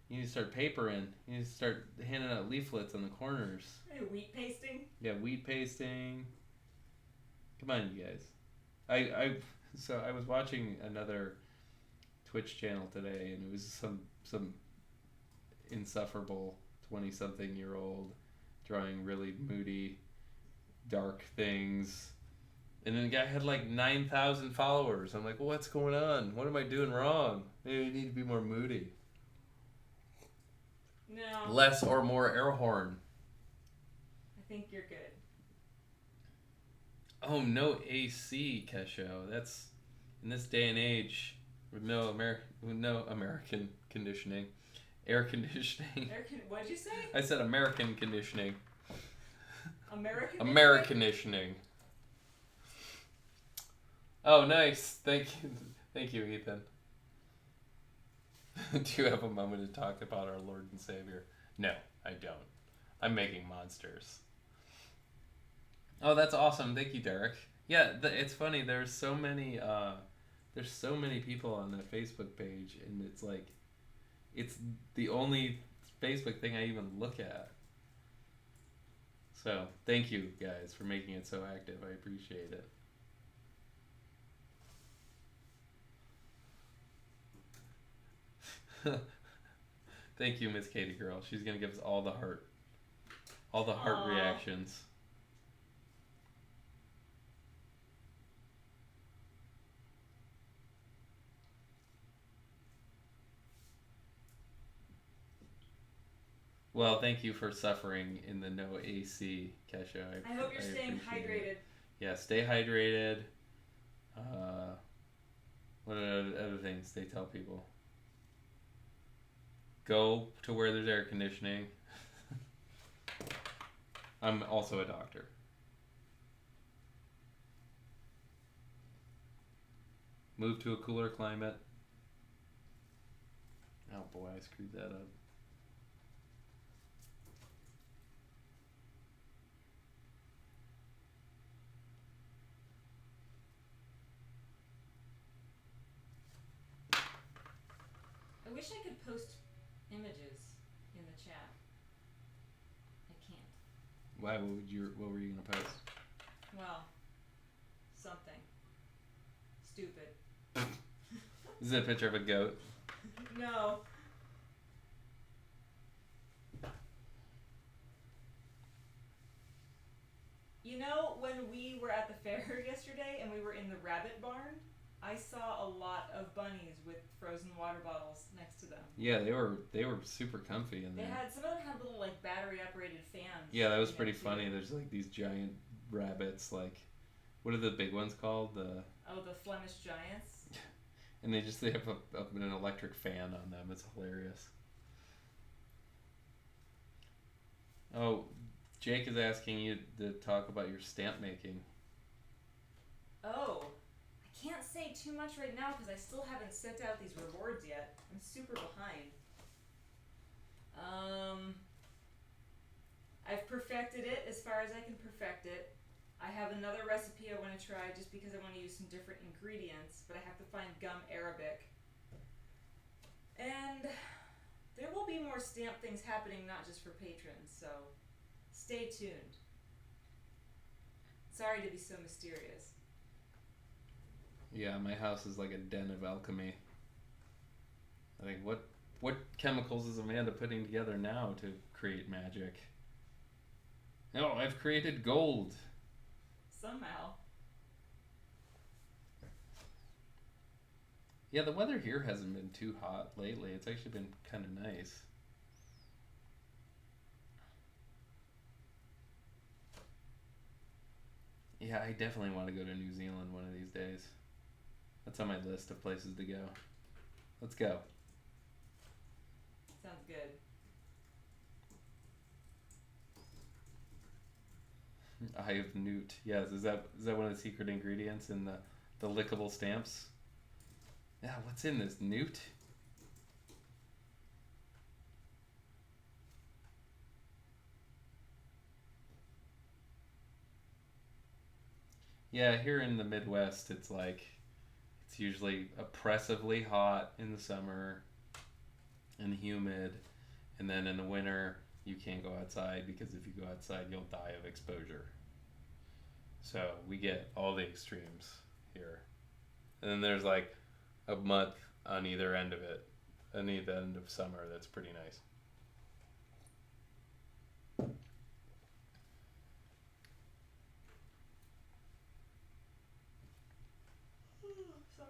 You need to start papering. You need to start handing out leaflets on the corners. Hey, wheat pasting. Yeah, wheat pasting. Come on, you guys. So I was watching another Twitch channel today, and it was some insufferable 20-something-year-old drawing really moody, dark things. And then the guy had like 9,000 followers. I'm like, well, what's going on? What am I doing wrong? Maybe you need to be more moody. No. Less or more air horn. I think you're good. Oh, no AC, Kesho. That's, in this day and age, with no American conditioning. Air conditioning. What'd you say? I said American conditioning. American conditioning. Oh, nice. Thank you, Ethan. Do you have a moment to talk about our Lord and Savior? No, I don't. I'm making monsters. Oh, that's awesome. Thank you, Derek. Yeah, it's funny. There's so many people on that Facebook page, and it's like, it's the only Facebook thing I even look at. So, thank you guys for making it so active. I appreciate it. Thank you, Miss Katie Girl. She's gonna give us all the heart reactions. Well, thank you for suffering in the no AC, Kesha. I hope you're staying hydrated. Yeah, stay hydrated. What are other things they tell people? Go to where there's air conditioning. I'm also a doctor. Move to a cooler climate. Oh boy, I screwed that up. I wish I could post images in the chat. I can't. Why? What were you gonna post? Well, something. Stupid. Is it a picture of a goat? No. You know, when we were at the fair yesterday and we were in the rabbit barn, I saw a lot of bunnies with frozen water bottles next to them. Yeah, they were super comfy in there. Some of them had little like battery operated fans. Yeah, that was pretty funny. There's like these giant rabbits, like what are the big ones called? The Flemish giants. And they have an electric fan on them. It's hilarious. Oh, Jake is asking you to talk about your stamp making. Oh, I can't say too much right now because I still haven't sent out these rewards yet. I'm super behind. I've perfected it as far as I can perfect it. I have another recipe I want to try just because I want to use some different ingredients, but I have to find gum arabic. And there will be more stamp things happening, not just for patrons, so stay tuned. Sorry to be so mysterious. Yeah, my house is like a den of alchemy. I think, what chemicals is Amanda putting together now to create magic? Oh, I've created gold. Somehow. Yeah, the weather here hasn't been too hot lately. It's actually been kind of nice. Yeah, I definitely want to go to New Zealand one of these days. That's on my list of places to go. Let's go. Sounds good. Eye of Newt. Yes, is that one of the secret ingredients in the lickable stamps? Yeah, what's in this? Newt? Yeah, here in the Midwest, it's usually oppressively hot in the summer and humid, and then in the winter you can't go outside because if you go outside you'll die of exposure. So we get all the extremes here. And then there's like a month on either end of it, on either end of summer, that's pretty nice. Sorry.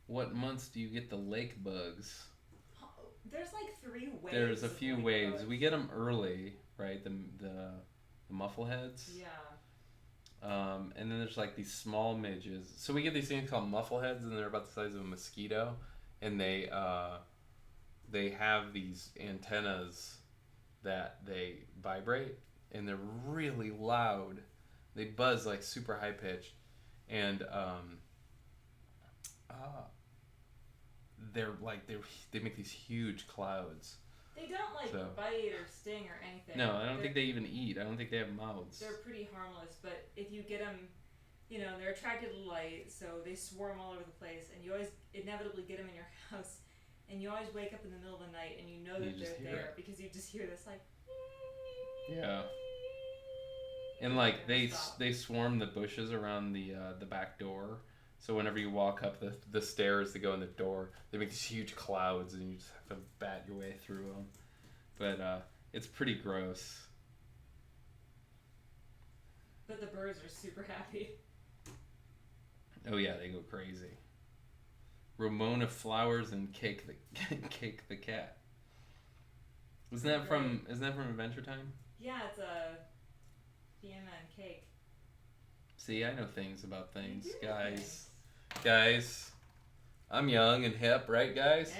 What months do you get the lake bugs? There's like 3 waves. There's a few lake waves. bugs. We get them early, right? The muffleheads. Yeah. And then there's like these small midges. So we get these things called muffleheads, and they're about the size of a mosquito, and they have these antennas that they vibrate, and they're really loud. They buzz like super high pitched, and they make these huge clouds. They don't bite or sting or anything. No, I don't think they even eat. I don't think they have mouths. They're pretty harmless, but if you get them, they're attracted to light, so they swarm all over the place, and you always inevitably get them in your house, and you always wake up in the middle of the night and you know that they're there because you just hear this like. Yeah. And they swarm the bushes around the back door. So whenever you walk up the stairs to go in the door, they make these huge clouds, and you just have to bat your way through them. But it's pretty gross. But the birds are super happy. Oh yeah, they go crazy. Ramona Flowers and Cake the cat. Isn't that from Adventure Time? Yeah, it's a Fiona and Cake. See, I know things about things, You do guys. know things. Guys, I'm young and hip, right, guys?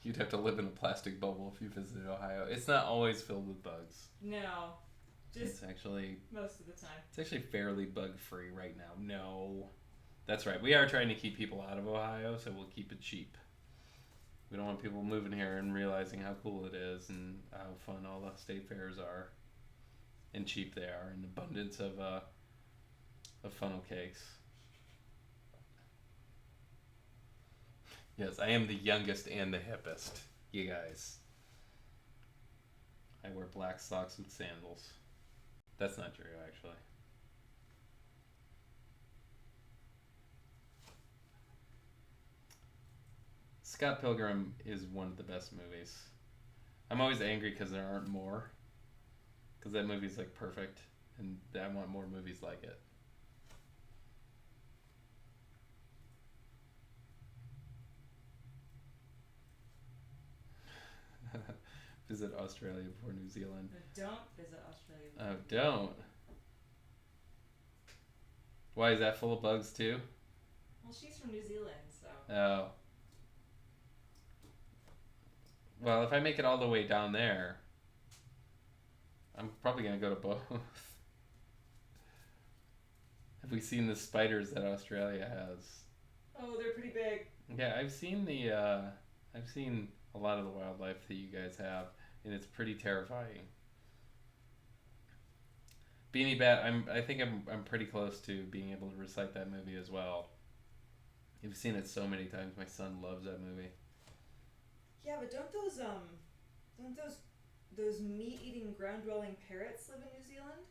You'd have to live in a plastic bubble if you visited Ohio. It's not always filled with bugs. No, It's just actually most of the time. it's actually fairly bug free right now. No, that's right. We are trying to keep people out of Ohio, so we'll keep it cheap. We don't want people moving here and realizing how cool it is and how fun all the state fairs are, and cheap they are, and abundance of funnel cakes. Yes, I am the youngest and the hippest, you guys. I wear black socks with sandals. That's not true, actually. Scott Pilgrim is one of the best movies. I'm always angry because there aren't more. Because that movie's like perfect, and I want more movies like it. Visit Australia before New Zealand. But don't visit Australia. Oh, don't. Why, is that full of bugs too? Well, she's from New Zealand, so. Oh. Well, if I make it all the way down there, I'm probably going to go to both. Have we seen the spiders that Australia has? Oh, they're pretty big. Yeah, I've seen I've seen a lot of the wildlife that you guys have, and it's pretty terrifying. Beanie Bat, I think I'm pretty close to being able to recite that movie as well. You've seen it so many times. My son loves that movie. Yeah, but don't those meat-eating, ground-dwelling parrots live in New Zealand?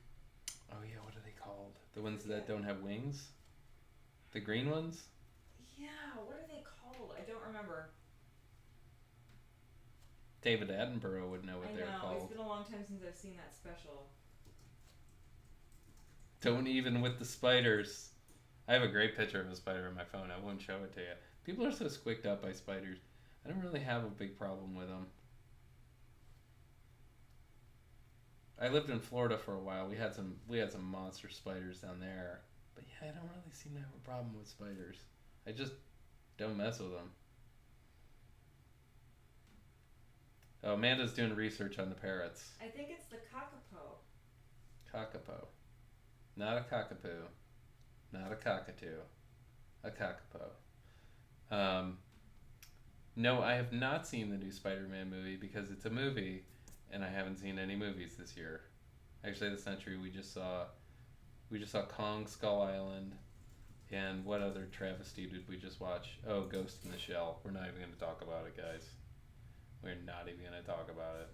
Oh yeah, what are they called? The ones that don't have wings? The green ones? Yeah, what are they called? I don't remember. David Attenborough would know what they're I know, called. it's been a long time since I've seen that special. Don't even with the spiders. I have a great picture of a spider on my phone. I won't show it to you. People are so squicked up by spiders. I don't really have a big problem with them. I lived in Florida for a while. We had some monster spiders down there. But yeah, I don't really seem to have a problem with spiders. I just don't mess with them. Oh, Amanda's doing research on the parrots. I think it's the kakapo. Kakapo. Not a cockapoo. Not a cockatoo. A kakapo. No, I have not seen the new Spider-Man movie because it's a movie, and I haven't seen any movies this year. Actually, that's not true. We just saw Kong Skull Island, and what other travesty did we just watch? Oh, Ghost in the Shell. We're not even going to talk about it, guys. We're not even going to talk about it.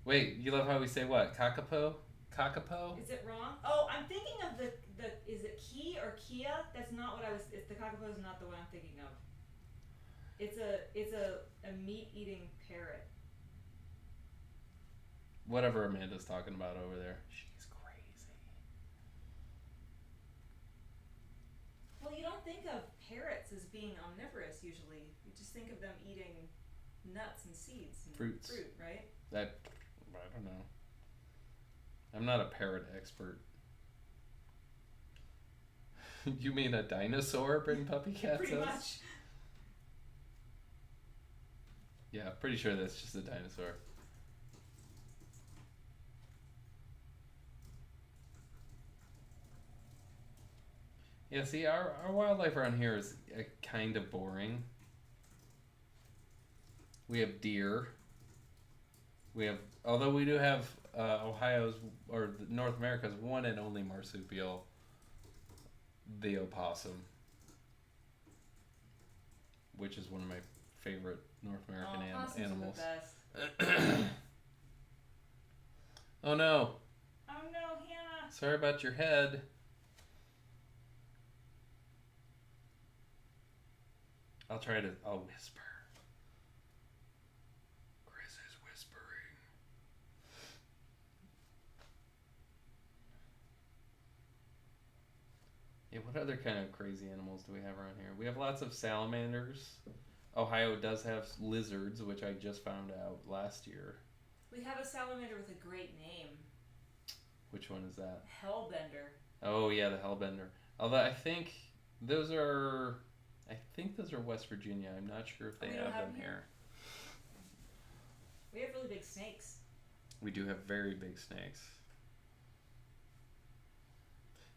Wait, you love how we say what? Kakapo? Kakapo? Is it wrong? Oh, I'm thinking of the is it Key or Kia? That's not what I was. It's the kakapo is not the one I'm thinking of. It's a meat eating parrot. Whatever Amanda's talking about over there. She's crazy. Well, you don't think of parrots as being omnivorous usually. You just think of them eating nuts and seeds and Fruits. fruit, right? I don't know. I'm not a parrot expert. You mean a dinosaur bring puppy cats Pretty us? much. Yeah, pretty sure that's just a dinosaur. Yeah, see, our wildlife around here is kind of boring. We have deer. Although we do have Ohio's, or North America's one and only marsupial, the opossum, which is one of my favorite North American animals. Are the best. Oh no. Oh no, Hannah. Sorry about your head. I'll whisper. Chris is whispering. Yeah, what other kind of crazy animals do we have around here? We have lots of salamanders. Ohio does have lizards, which I just found out last year. We have a salamander with a great name. Which one is that? Hellbender. Oh yeah, the hellbender. Although I think Those are, I think those are West Virginia. I'm not sure if they We don't have have them them here. We have really big snakes. We do have very big snakes.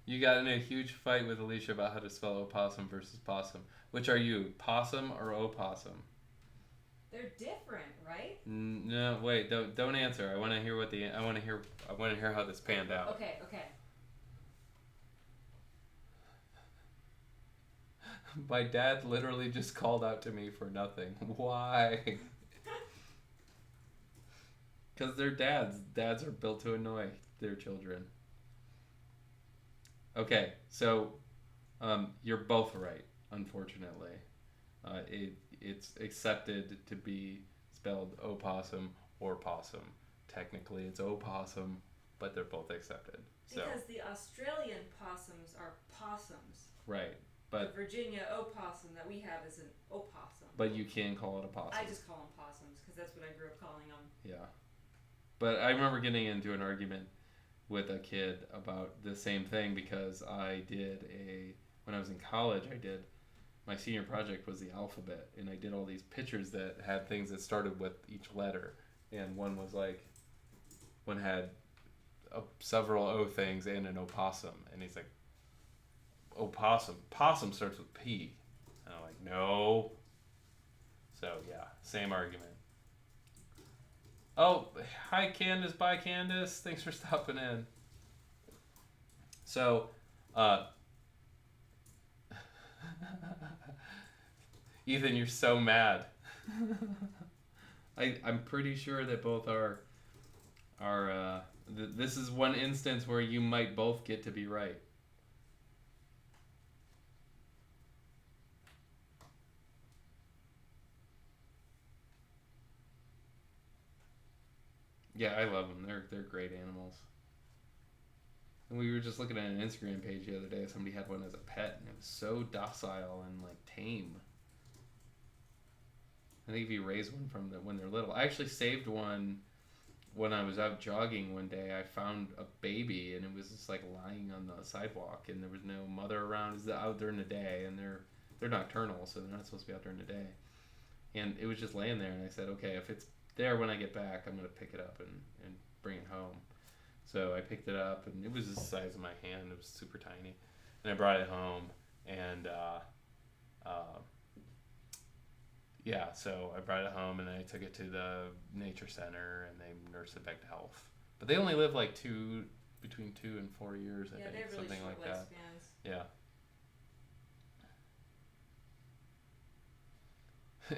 You got in a huge fight with Alicia about how to spell opossum versus possum. Which are you, possum or opossum? They're different, right? No, wait, don't answer. I want to hear I want to hear how this panned out. Okay. My dad literally just called out to me for nothing. Why? Because they're dads. Dads are built to annoy their children. Okay, so you're both right, unfortunately. It's accepted to be spelled opossum or possum. Technically, it's opossum, but they're both accepted. So, Because the Australian possums are possums. right, The but Virginia opossum that we have is an opossum. but you can call it a possum. I just call them possums because that's what I grew up calling them. Yeah. But I remember getting into an argument with a kid about the same thing because when I was in college, my senior project was the alphabet, and I did all these pictures that had things that started with each letter, and one had several O things and an opossum, and he's like, opossum, possum starts with P, and I'm like, no. So yeah, same argument. Oh, hi Candace, bye Candace. Thanks for stopping in. So, Ethan, you're so mad. I'm pretty sure that both are this is one instance where you might both get to be right. Yeah, I love them. They're great animals. And we were just looking at an Instagram page the other day. Somebody had one as a pet, and it was so docile and like tame. I think if you raise one when they're little, I actually saved one when I was out jogging one day. I found a baby, and it was just like lying on the sidewalk, and there was no mother around. It's out during the day, and they're nocturnal, so they're not supposed to be out during the day. And it was just laying there, and I said, okay, if it's there when I get back, I'm going to pick it up and bring it home. So I picked it up, and it was the size of my hand. It was super tiny. And I brought it home, and yeah, so I brought it home, and I took it to the nature center, and they nursed it back to health. But they only live like between 2 and 4 years, I think, they have really something short like that. lifespans. Yeah.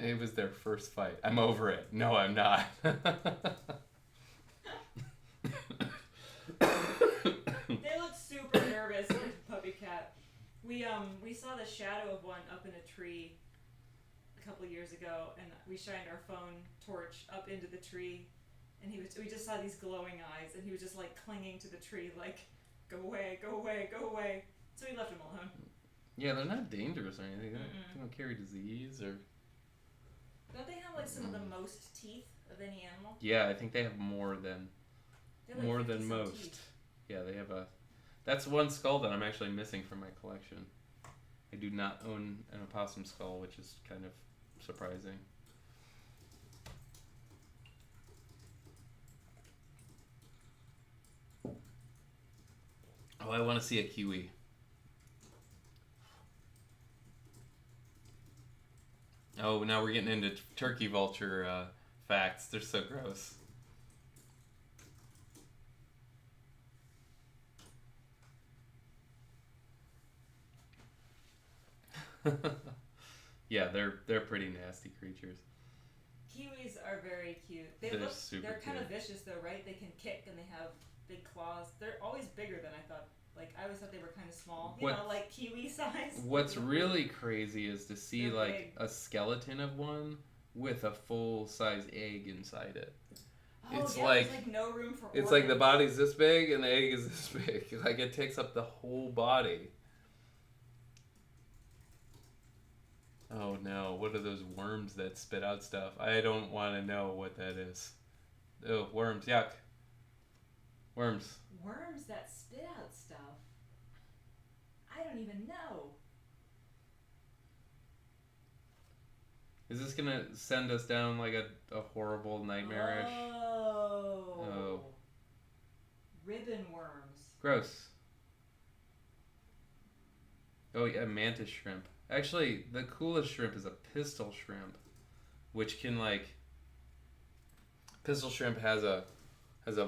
It was their first fight. I'm over it. No, I'm not. They look super nervous, like puppy cat. We saw the shadow of one up in a tree a couple of years ago, and we shined our phone torch up into the tree, and we just saw these glowing eyes, and he was just like clinging to the tree, like, go away, go away, go away. So we left him alone. Yeah, they're not dangerous or anything. They don't carry disease or. Don't they have like some of the most teeth of any animal? Yeah, I think they have more than most. Teeth. Yeah, they have that's one skull that I'm actually missing from my collection. I do not own an opossum skull, which is kind of surprising. Oh, I want to see a kiwi. Oh, now we're getting into turkey vulture facts. They're so gross. Yeah, they're pretty nasty creatures. Kiwis are very cute. They're kind of vicious though, right? They can kick and they have big claws. They're always bigger than I thought. Like, I always thought they were kind of small. You know, like kiwi size. What's really crazy is to see They're like big. a skeleton of one with a full size egg inside it. Oh, It's yeah, like- there's like no room for It's like the organs. body's this big and the egg is this big. Like it takes up the whole body. Oh no, what are those worms that spit out stuff? I don't want to know what that is. Oh, worms, yuck. Worms. Worms that spit out stuff. I don't even know. Is this gonna send us down like a horrible nightmarish? Oh. Ribbon worms. Gross. Oh yeah, mantis shrimp. Actually, the coolest shrimp is a pistol shrimp, which can like pistol shrimp has a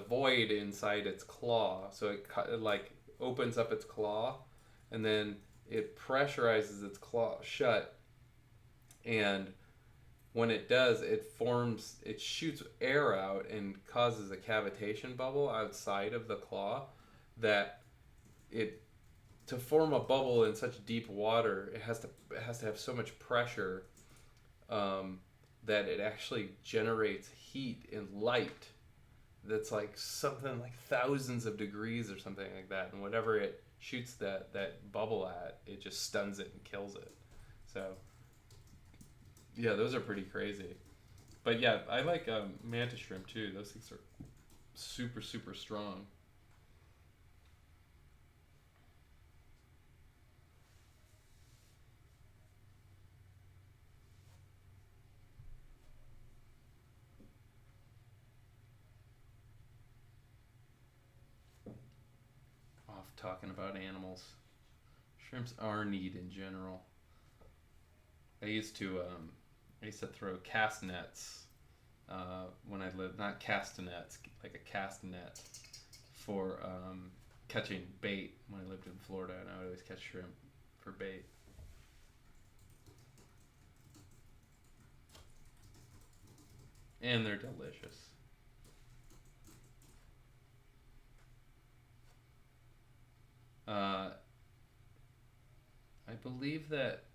void inside its claw, so it like opens up its claw, and then it pressurizes its claw shut, and when it does, it shoots air out and causes a cavitation bubble outside of the claw that it to form a bubble in such deep water, it has to have so much pressure that it actually generates heat and light that's like something like thousands of degrees or something like that, and whatever it shoots that bubble at, it just stuns it and kills it. So yeah, those are pretty crazy. But yeah, I like mantis shrimp too. Those things are super, super strong. Off talking about animals. Shrimps are neat in general. I used to throw cast nets when I lived, not castanets, like a cast net for catching bait when I lived in Florida, and I would always catch shrimp for bait. And they're delicious. I believe that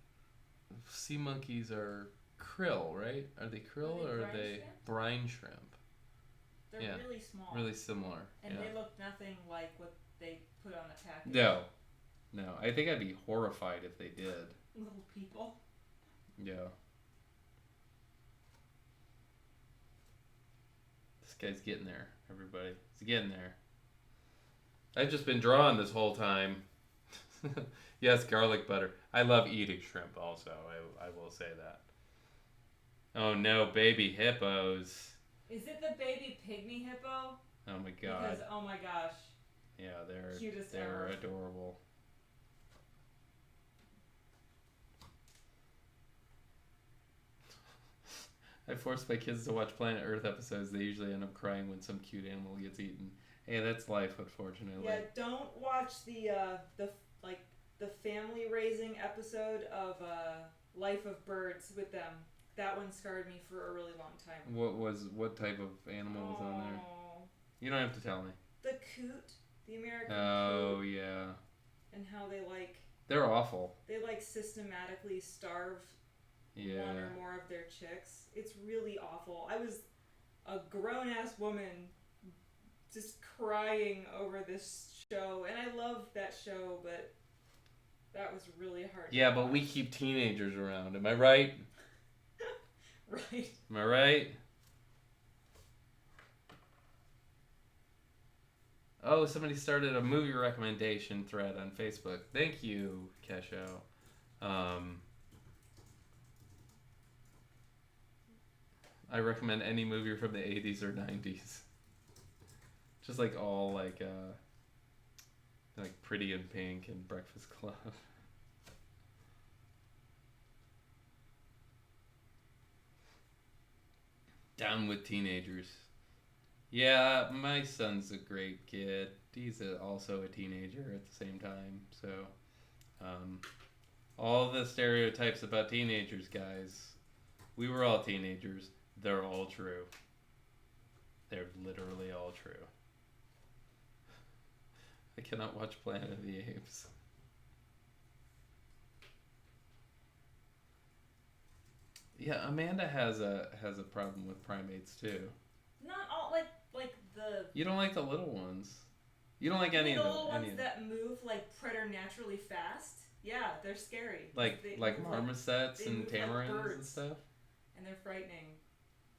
sea monkeys are krill, right? Are they krill or are they brine shrimp? They're really small. Really similar. And they look nothing like what they put on the package. No. I think I'd be horrified if they did. Little people. Yeah. This guy's getting there, everybody. He's getting there. I've just been drawing this whole time. Yes, garlic butter. I love eating shrimp also. I will say that. Oh no, baby hippos. Is it the baby pygmy hippo? Oh my god. Because, oh my gosh. Yeah, Cutest they're ever. adorable. I force my kids to watch Planet Earth episodes. They usually end up crying when some cute animal gets eaten. Hey, that's life, unfortunately. Yeah, don't watch the family raising episode of Life of Birds with them. That one scarred me for a really long time. What type of animal was on there? You don't have to tell me. The coot, the American coot. Oh yeah. And how they're awful. They systematically starve one or more of their chicks. It's really awful. I was a grown ass woman just crying over this show, and I love that show, but that was really hard. Yeah, but we keep teenagers around. Am I right? Right. Am I right? Oh, somebody started a movie recommendation thread on Facebook. Thank you, Kesho. I recommend any movie from the 80s or 90s. Just like all like Pretty in Pink and Breakfast Club. Down with teenagers. Yeah, my son's a great kid. He's also a teenager at the same time. So, all the stereotypes about teenagers, guys. We were all teenagers. They're all true. They're literally all true. I cannot watch Planet of the Apes. Yeah, Amanda has a problem with primates too. Not all like the. You don't like the little ones. You don't like any of them. The little ones that move preternaturally fast. Yeah, they're scary. Like marmosets and tamarins and stuff. And they're frightening.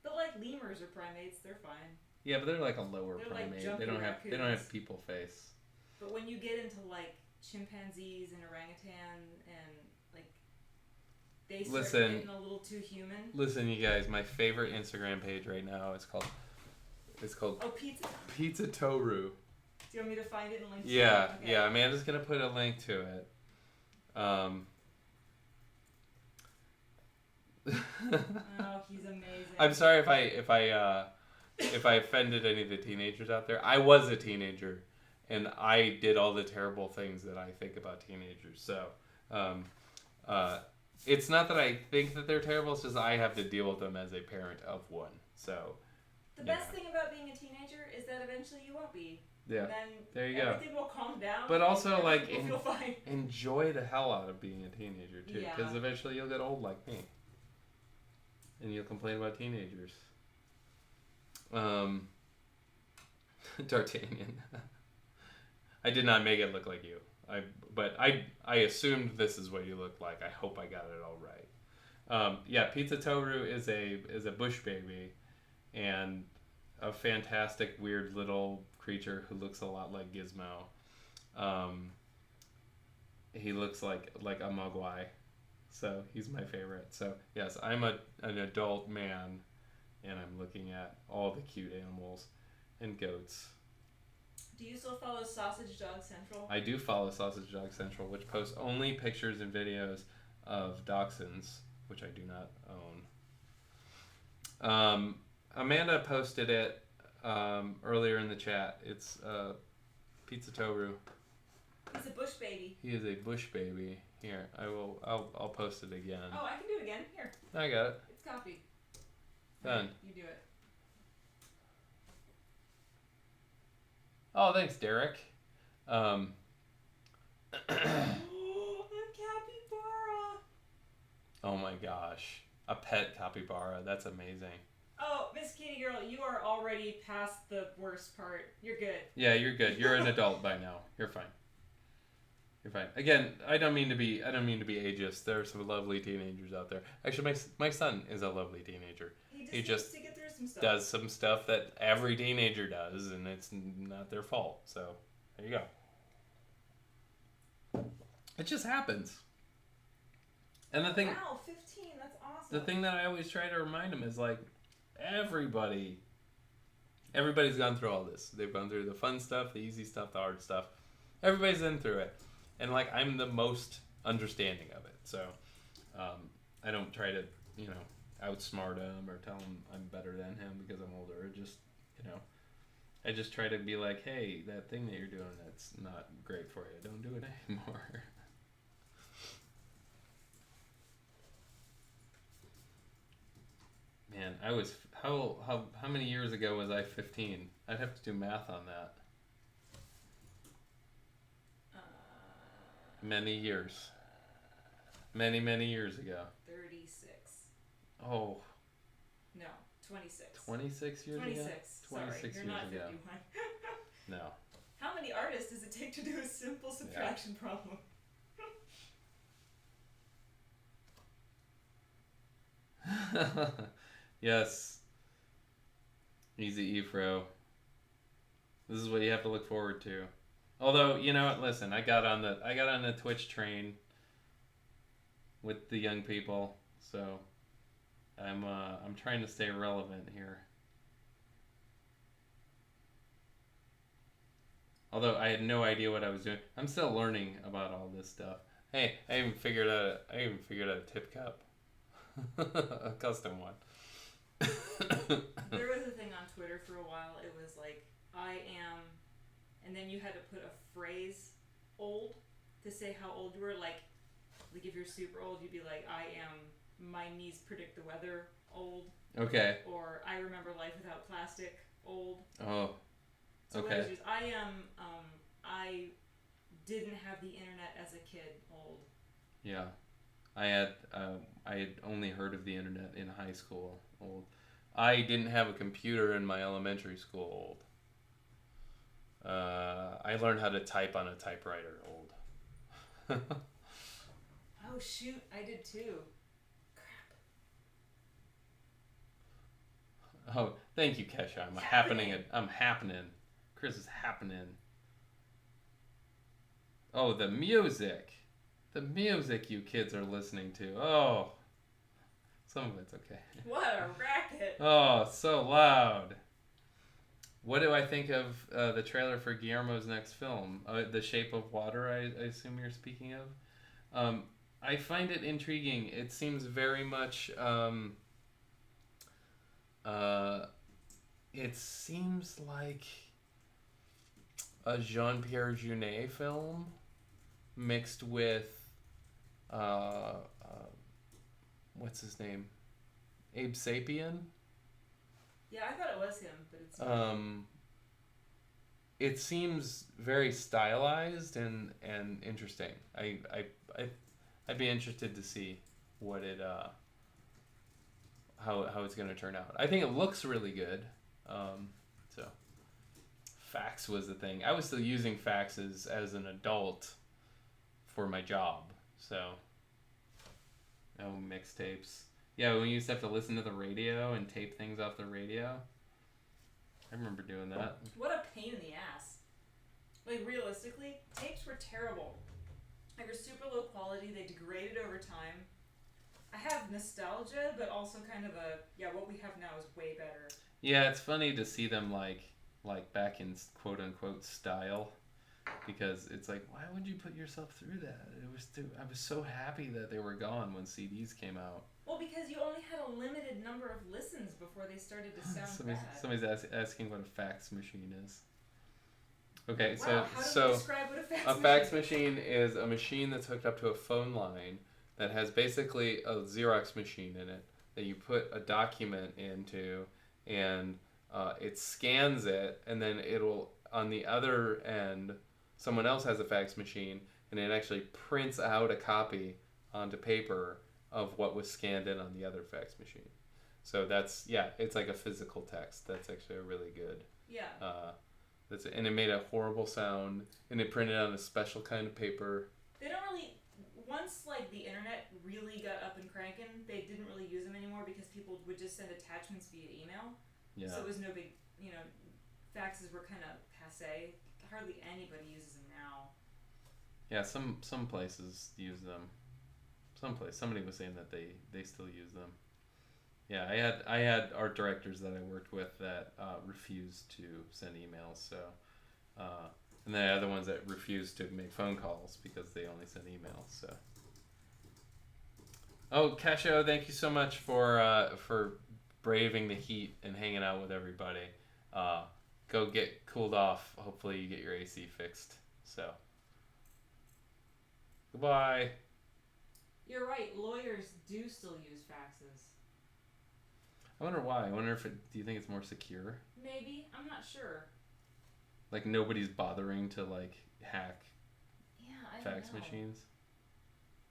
But lemurs are primates, they're fine. Yeah, but they're like a lower primate. They don't have people face. But when you get into chimpanzees and orangutan and they start Listen. getting a little too human. Listen, you guys, my favorite Instagram page right now is called Oh, pizza. Pizza Toru. Do you want me to find it and link to Yeah, it? Okay. yeah. Amanda's gonna put a link to it. Oh, he's amazing. I'm sorry if I offended any of the teenagers out there. I was a teenager, and I did all the terrible things that I think about teenagers. So, it's not that I think that they're terrible. It's just I have to deal with them as a parent of one. So, The best thing about being a teenager is that eventually you won't be. yeah. And then There you go. everything will calm down. But also, and like, everything will feel fine. enjoy the hell out of being a teenager too, Yeah. because eventually you'll get old like me, and you'll complain about teenagers. D'Artagnan. I did not make it look like you. But I assumed this is what you look like. I hope I got it all right. Yeah, Pizza Toru is a bush baby, and a fantastic weird little creature who looks a lot like Gizmo. He looks like a Mogwai, so he's my favorite. So yes, I'm an adult man, and I'm looking at all the cute animals and goats. Do you still follow Sausage Dog Central? I do follow Sausage Dog Central, which posts only pictures and videos of dachshunds, which I do not own. Amanda posted it earlier in the chat. It's Pizza Toru. He's a bush baby. He is a bush baby. Here, I'll post it again. Oh, I can do it again. Here. I got it. It's copied. Done. Right, you do it. Oh, thanks, Derek. Oh, a capybara. Oh my gosh, a pet capybara. That's amazing. Oh, Miss Kitty Girl, you are already past the worst part. You're good. Yeah, you're good. You're an adult by now. You're fine. You're fine. Again, I don't mean to be ageist. There are some lovely teenagers out there. Actually, my son is a lovely teenager. He just needs to get through some stuff. Does some stuff that every teenager does, and it's not their fault. So there you go. It just happens. And the thing, Wow, 15. That's awesome. the thing that I always try to remind them is like everybody's gone through all this. They've gone through the fun stuff, the easy stuff, the hard stuff. Everybody's been through it, and like I'm the most understanding of it. So I don't try to outsmart him or tell him I'm better than him because I'm older. I just try to be like, hey, that thing that you're doing, that's not great for you. Don't do it anymore. Man, I was how many years ago was I 15? I'd have to do math on that. Many years. Many years ago. 36. Oh. No, 26. 26 years 26. ago? 26 Sorry, you're years not ago. 51. No. How many artists does it take to do a simple subtraction problem? Yes. Easy Efro. This is what you have to look forward to. Although, you know what, listen, I got on the Twitch train with the young people, so I'm trying to stay relevant here. Although I had no idea what I was doing. I'm still learning about all this stuff. Hey, I even figured out a tip cup. A custom one. There was a thing on Twitter for a while. It was like, I am, and then you had to put a phrase, old, to say how old you were. Like if you're super old, you'd be like, I am, my knees predict the weather, old. Okay. Or I remember life without plastic, old. Oh. So Okay. what is yours? I am, I didn't have the internet as a kid, old. Yeah. I had only heard of the internet in high school, old. I didn't have a computer in my elementary school, old. I learned how to type on a typewriter, old. Oh shoot, I did too. Crap. Oh, thank you, Kesha. I'm happening. Chris is happening. Oh, the music you kids are listening to. Oh, Some of it's okay. What a racket! Oh, so loud. What do I think of the trailer for Guillermo's next film? The Shape of Water, I assume you're speaking of. I find it intriguing. It seems very much... it seems like a Jean-Pierre Jeunet film mixed with... what's his name? Abe Sapien? Yeah, I thought it was him, but it's it seems very stylized and interesting. I'd be interested to see what it how it's going to turn out. I think it looks really good. So fax was the thing. I was still using faxes as an adult for my job. So no mixtapes. Yeah, when you used to have to listen to the radio and tape things off the radio. I remember doing that. What a pain in the ass. Like, realistically, tapes were terrible. They were super low quality. They degraded over time. I have nostalgia, but also kind of what we have now is way better. Yeah, it's funny to see them like back in quote unquote style, because it's like, why would you put yourself through that? I was so happy that they were gone when CDs came out. Well, because you only had a limited number of listens before they started to sound bad. Somebody's asking what a fax machine is. Okay, wow, how do we describe what a fax machine is a machine that's hooked up to a phone line that has basically a Xerox machine in it that you put a document into, and it scans it, and then it'll, on the other end, someone else has a fax machine, and it actually prints out a copy onto paper of what was scanned in on the other fax machine. So it's like a physical text. That's actually a really good. Yeah. And it made a horrible sound, and it printed on a special kind of paper. They don't really. Once like the internet really got up and cranking, they didn't really use them anymore because people would just send attachments via email. Yeah. So it was no big. Faxes were kind of passé. Hardly anybody uses them now. Yeah, some places use them. Somebody was saying that they still use them. Yeah, I had art directors that I worked with that refused to send emails. So, and then I had other ones that refused to make phone calls because they only send emails. So. Oh, Casho, thank you so much for braving the heat and hanging out with everybody. Go get cooled off. Hopefully you get your AC fixed. So. Goodbye. You're right. Lawyers do still use faxes. I wonder why. I wonder do you think it's more secure? Maybe. I'm not sure. Like nobody's bothering to hack fax don't know. machines?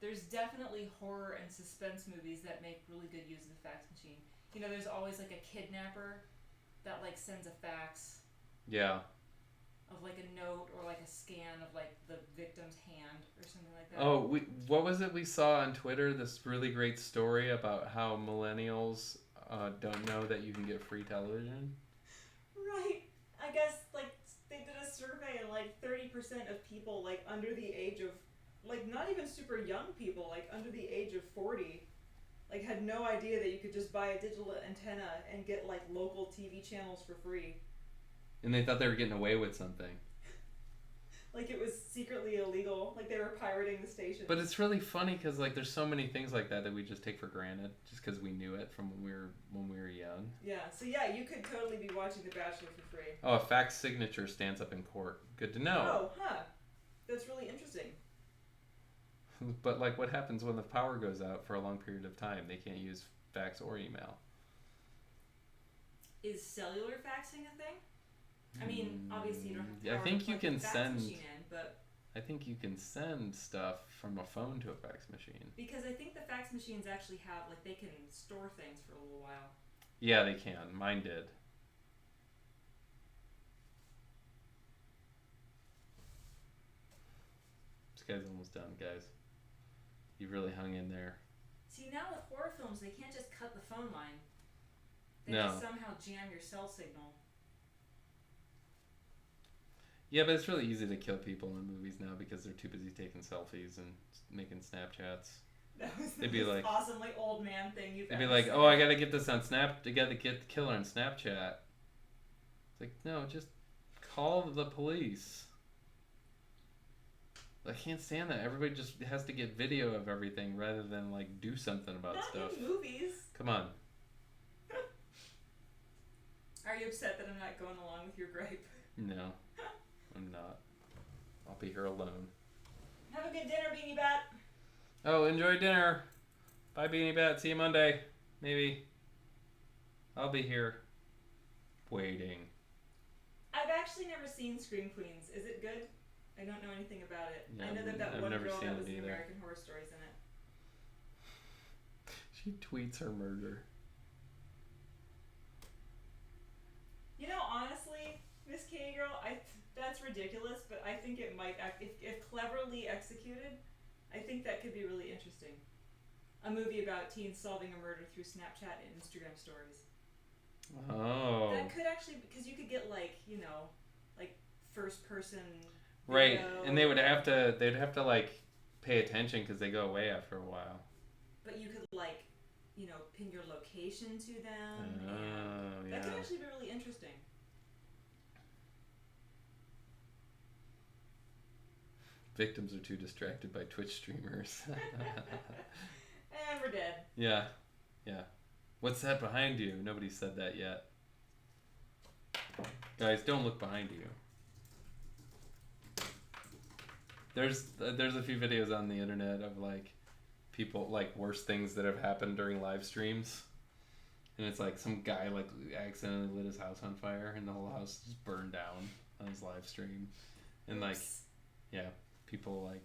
There's definitely horror and suspense movies that make really good use of the fax machine. There's always a kidnapper that sends a fax. Yeah. Of a note or a scan of the victim's hand or something like that. Oh, what was it we saw on Twitter? This really great story about how millennials don't know that you can get free television. Right. I guess they did a survey and 30% of people under the age of not even super young people under the age of 40 had no idea that you could just buy a digital antenna and get local TV channels for free. And they thought they were getting away with something. It was secretly illegal. They were pirating the station. But it's really funny because there's so many things like that we just take for granted just because we knew it from when we were young. Yeah. So yeah, you could totally be watching The Bachelor for free. Oh, a fax signature stands up in court. Good to know. Oh, huh. That's really interesting. But what happens when the power goes out for a long period of time? They can't use fax or email. Is cellular faxing a thing? I mean, obviously you don't have power I think to you plug can the fax send. machine in, but I think you can send stuff from a phone to a fax machine. Because I think the fax machines actually have they can store things for a little while. Yeah, they can. Mine did. This guy's almost done, guys. You really hung in there. See, now with horror films, they can't just cut the phone line. They No. just somehow jam your cell signal. Yeah, but it's really easy to kill people in movies now because they're too busy taking selfies and making Snapchats. That was the They'd be most like, awesomely old man thing you've they'd ever be like, said. oh, I gotta get this on Snap. I gotta get the killer on Snapchat. It's like, no, just call the police. I can't stand that. Everybody just has to get video of everything rather than like do something about Not stuff. in movies. Come on. Are you upset that I'm not going along with your gripe? No, I'm not. I'll be here alone. Have a good dinner, Beanie Bat. Oh, enjoy dinner. Bye, Beanie Bat. See you Monday. Maybe. I'll be here. Waiting. I've actually never seen Scream Queens. Is it good? I don't know anything about it. Yeah, I know that I've one never girl seen that was it in either. American Horror Stories in it. She tweets her murder. You know, honestly, Miss Kitty Girl, that's ridiculous, but I think it might, if cleverly executed, I think that could be really interesting. A movie about teens solving a murder through Snapchat and Instagram stories. Oh. That could actually, because you could get like, first person. Right, video. and they'd have to like pay attention because they go away after a while. But you could pin your location to them. Oh, and yeah. That could actually be really interesting. Victims are too distracted by Twitch streamers. And we're dead. Yeah. What's that behind you? Nobody said that yet. Guys, don't look behind you. There's a few videos on the internet of like people like worst things that have happened during live streams. And it's like some guy like accidentally lit his house on fire and the whole house just burned down on his live stream. And like, yeah, people like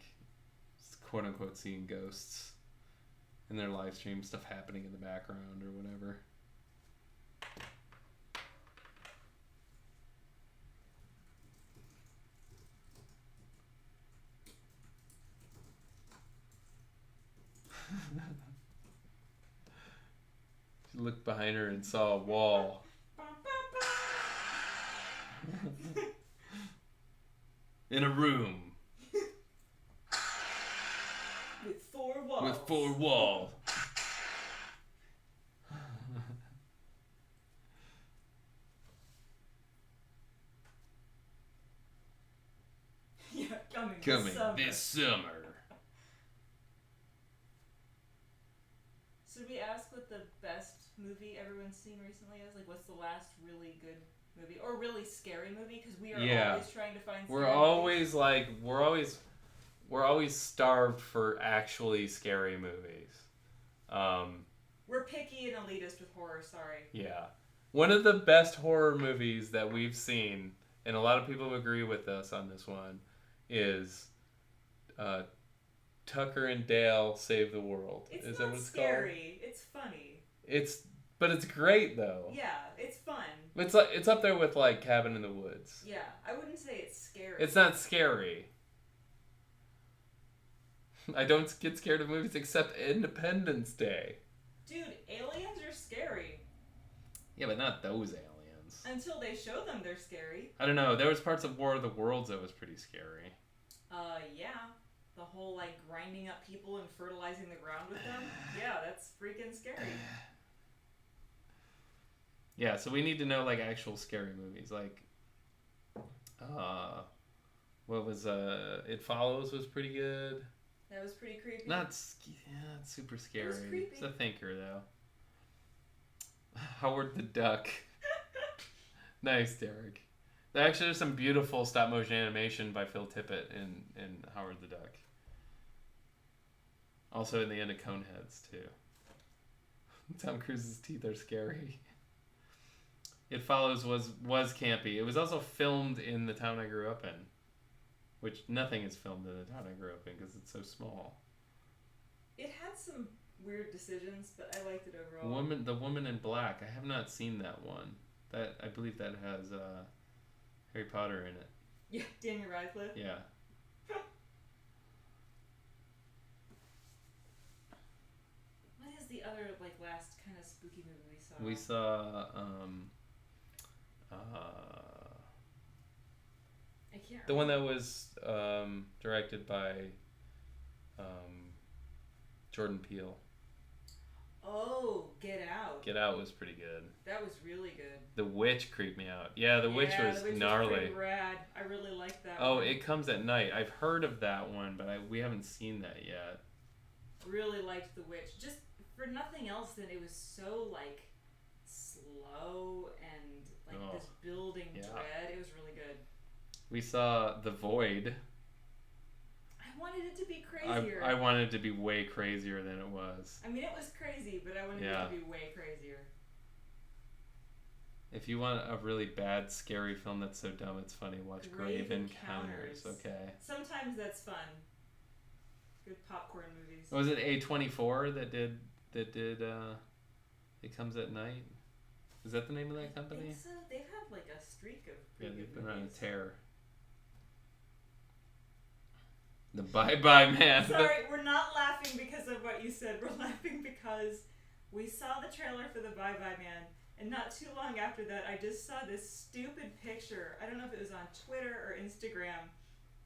quote unquote seeing ghosts in their live stream, stuff happening in the background or whatever. She looked behind her and saw a wall. In a room. With 4 walls. With 4 walls. Yeah, coming this summer. Should we ask what the best movie everyone's seen recently is? Like, what's the last really good movie or really scary movie? Because we are always trying to find. We're always starved for actually scary movies. We're picky and elitist with horror. Sorry. Yeah, one of the best horror movies that we've seen, and a lot of people agree with us on this one, is Tucker and Dale Save the World. It's is not that what it's scary. It's funny. But it's great though. Yeah, it's fun. It's up there with like Cabin in the Woods. Yeah, I wouldn't say it's scary. It's not scary. I don't get scared of movies except Independence Day. Dude, aliens are scary. Yeah, but not those aliens. Until they show them they're scary. I don't know. There was parts of War of the Worlds that was pretty scary. Yeah. The whole, like, grinding up people and fertilizing the ground with them. Yeah, that's freaking scary. Yeah, so we need to know, like, actual scary movies. Like, what was, It Follows was pretty good. That was pretty creepy. Not super scary. It was creepy. It's a thinker, though. Howard the Duck. Nice, Derek. Actually, there's some beautiful stop-motion animation by Phil Tippett in Howard the Duck. Also in the end of Coneheads, too. Tom Cruise's teeth are scary. It Follows was campy. It was also filmed in the town I grew up in. Which nothing is filmed in the town I grew up in because it's so small. It had some weird decisions, but I liked it overall. The Woman in Black. I have not seen that one. I believe that has Harry Potter in it. Yeah, Daniel Radcliffe. Yeah. What is the other last kind of spooky movie we saw? We saw I can't the one that was directed by Jordan Peele. Oh, Get Out. Get Out was pretty good. That was really good. The Witch creeped me out. Yeah, The Witch was The Witch gnarly. was pretty rad. I really liked that Oh, one. It Comes at Night. I've heard of that one, but we haven't seen that yet. Really liked The Witch. Just for nothing else than it was so, like, slow and, like, this building dread. It was really good. We saw The Void. I wanted it to be crazier. I wanted it to be way crazier than it was. I mean, it was crazy, but I wanted it to be way crazier. If you want a really bad, scary film that's so dumb it's funny, watch Grave Encounters. Okay. Sometimes that's fun. Good popcorn movies. Was it A24 that did It Comes at Night? Is that the name of that company? I think so. They've had like a streak of pretty good they've been movies. on a tear. The Bye Bye Man. Sorry, we're not laughing because of what you said. We're laughing because we saw the trailer for The Bye Bye Man, and not too long after that, I just saw this stupid picture. I don't know if it was on Twitter or Instagram,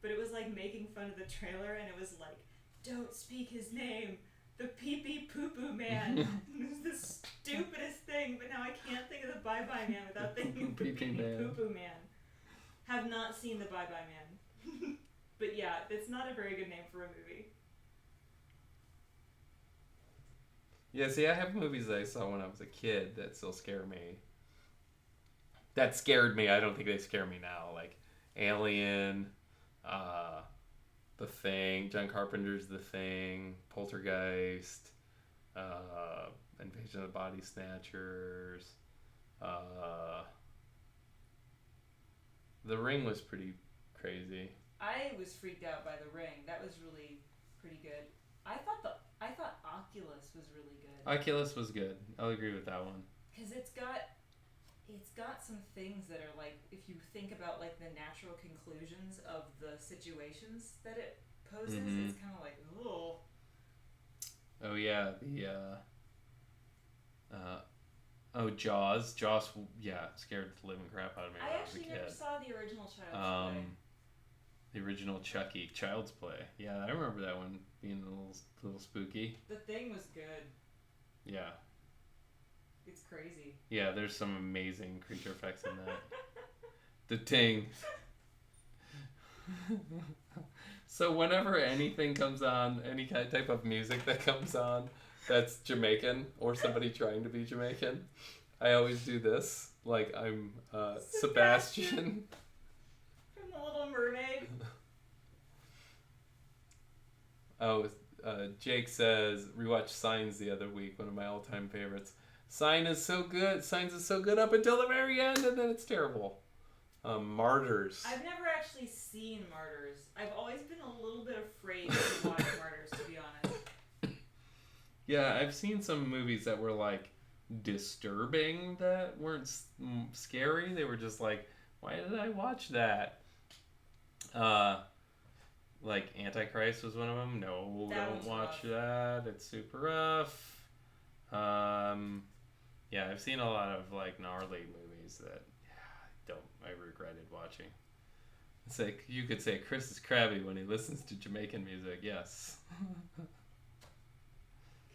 but it was like making fun of the trailer, and it was like, "Don't speak his name, the pee-pee poo-poo man." It was the stupidest thing, but now I can't think of The Bye Bye Man without thinking of the pee-pee poo-poo man. Have not seen The Bye Bye Man. But yeah, it's not a very good name for a movie. Yeah, see, I have movies that I saw when I was a kid that still scare me. That scared me. I don't think they scare me now. Like Alien, The Thing, John Carpenter's The Thing, Poltergeist, Invasion of the Body Snatchers. The Ring was pretty crazy. I was freaked out by The Ring. That was really pretty good. I thought Oculus was really good. Oculus was good. I'll agree with that one. Because it's got some things that are like, if you think about like the natural conclusions of the situations that it poses, it's kind of like, oh. Oh yeah, Jaws. Jaws, yeah, scared the living crap out of me when I was a kid. I actually never saw the original Child's Play. The original Chucky, Child's Play. Yeah, I remember that one being a little spooky. The Thing was good. Yeah. It's crazy. Yeah, there's some amazing creature effects in that. The Ting. So whenever anything comes on, any kind of type of music that comes on that's Jamaican or somebody trying to be Jamaican, I always do this. Like I'm Sebastian. From The Little Mermaid. Jake says, rewatched Signs the other week, one of my all-time favorites. Signs is so good up until the very end, and then it's terrible. Martyrs. I've never actually seen Martyrs. I've always been a little bit afraid to watch Martyrs, to be honest. Yeah, I've seen some movies that were like disturbing that weren't scary. They were just like, why did I watch that? Like Antichrist was one of them. No, don't watch that. It's super rough. Yeah, I've seen a lot of like gnarly movies that I regretted watching. It's like you could say Chris is crabby when he listens to Jamaican music. Yes.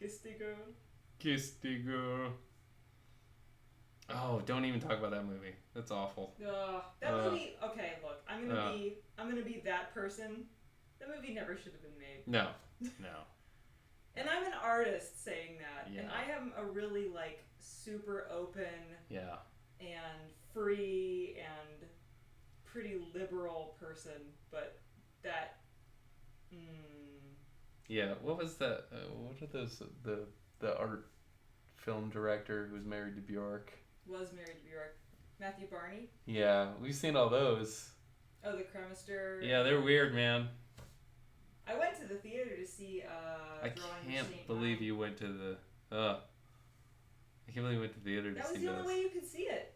Kistigo. Kistigo. Oh, don't even talk about that movie. That's awful. That movie. Okay, look, I'm gonna be that person. That movie never should have been made. No. And I'm an artist saying that, yeah. and I am a really like super open. Yeah. And free and pretty liberal person, but that. Yeah. What was that? What are those? The art film director who was married to Bjork. Was married to Bjork. Matthew Barney. Yeah, we've seen all those. Oh, the Cremister. Yeah, they're weird, man. I went to the theater to see. I can't believe you went to the. I can't believe you went to the theater to see that. this. That was the only way you could see it.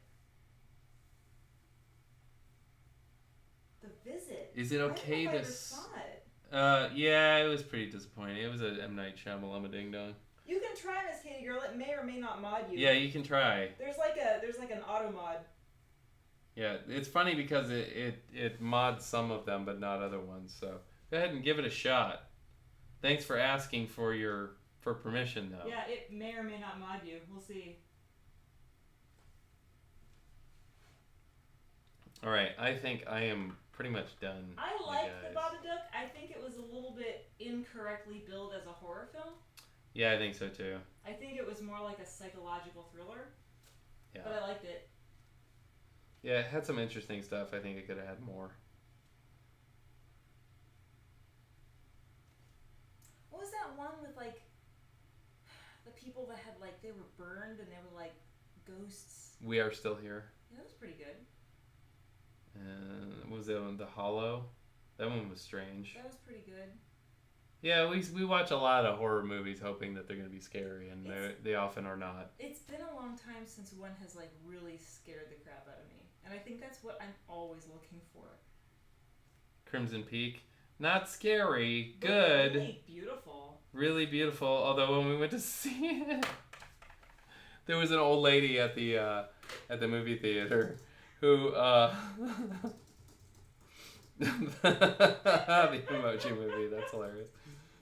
The Visit. Is it okay I to? never saw it. Yeah, it was pretty disappointing. It was a M. Night Shyamalan ding dong. You can try, Miss Katie Girl. It may or may not mod you. Yeah, you can try. There's like an auto mod. Yeah, it's funny because it mods some of them, but not other ones. So go ahead and give it a shot. Thanks for asking for your for permission, though. Yeah, it may or may not mod you. We'll see. All right, I think I am pretty much done. I like the Babadook. I think it was a little bit incorrectly billed as a horror film. Yeah, I think so too. I think it was more like a psychological thriller. Yeah. But I liked it. Yeah, it had some interesting stuff. I think it could have had more. What was that one with like the people that had like they were burned and they were like ghosts? We Are Still Here. Yeah, that was pretty good. And what was that one? The Hollow? That one was strange. That was pretty good. Yeah, we watch a lot of horror movies hoping that they're going to be scary, and they often are not. It's been a long time since one has like really scared the crap out of me. And I think that's what I'm always looking for. Crimson Peak. Not scary. Good. Really beautiful. Really beautiful. Although when we went to see it, there was an old lady at the movie theater who the emoji movie. That's hilarious.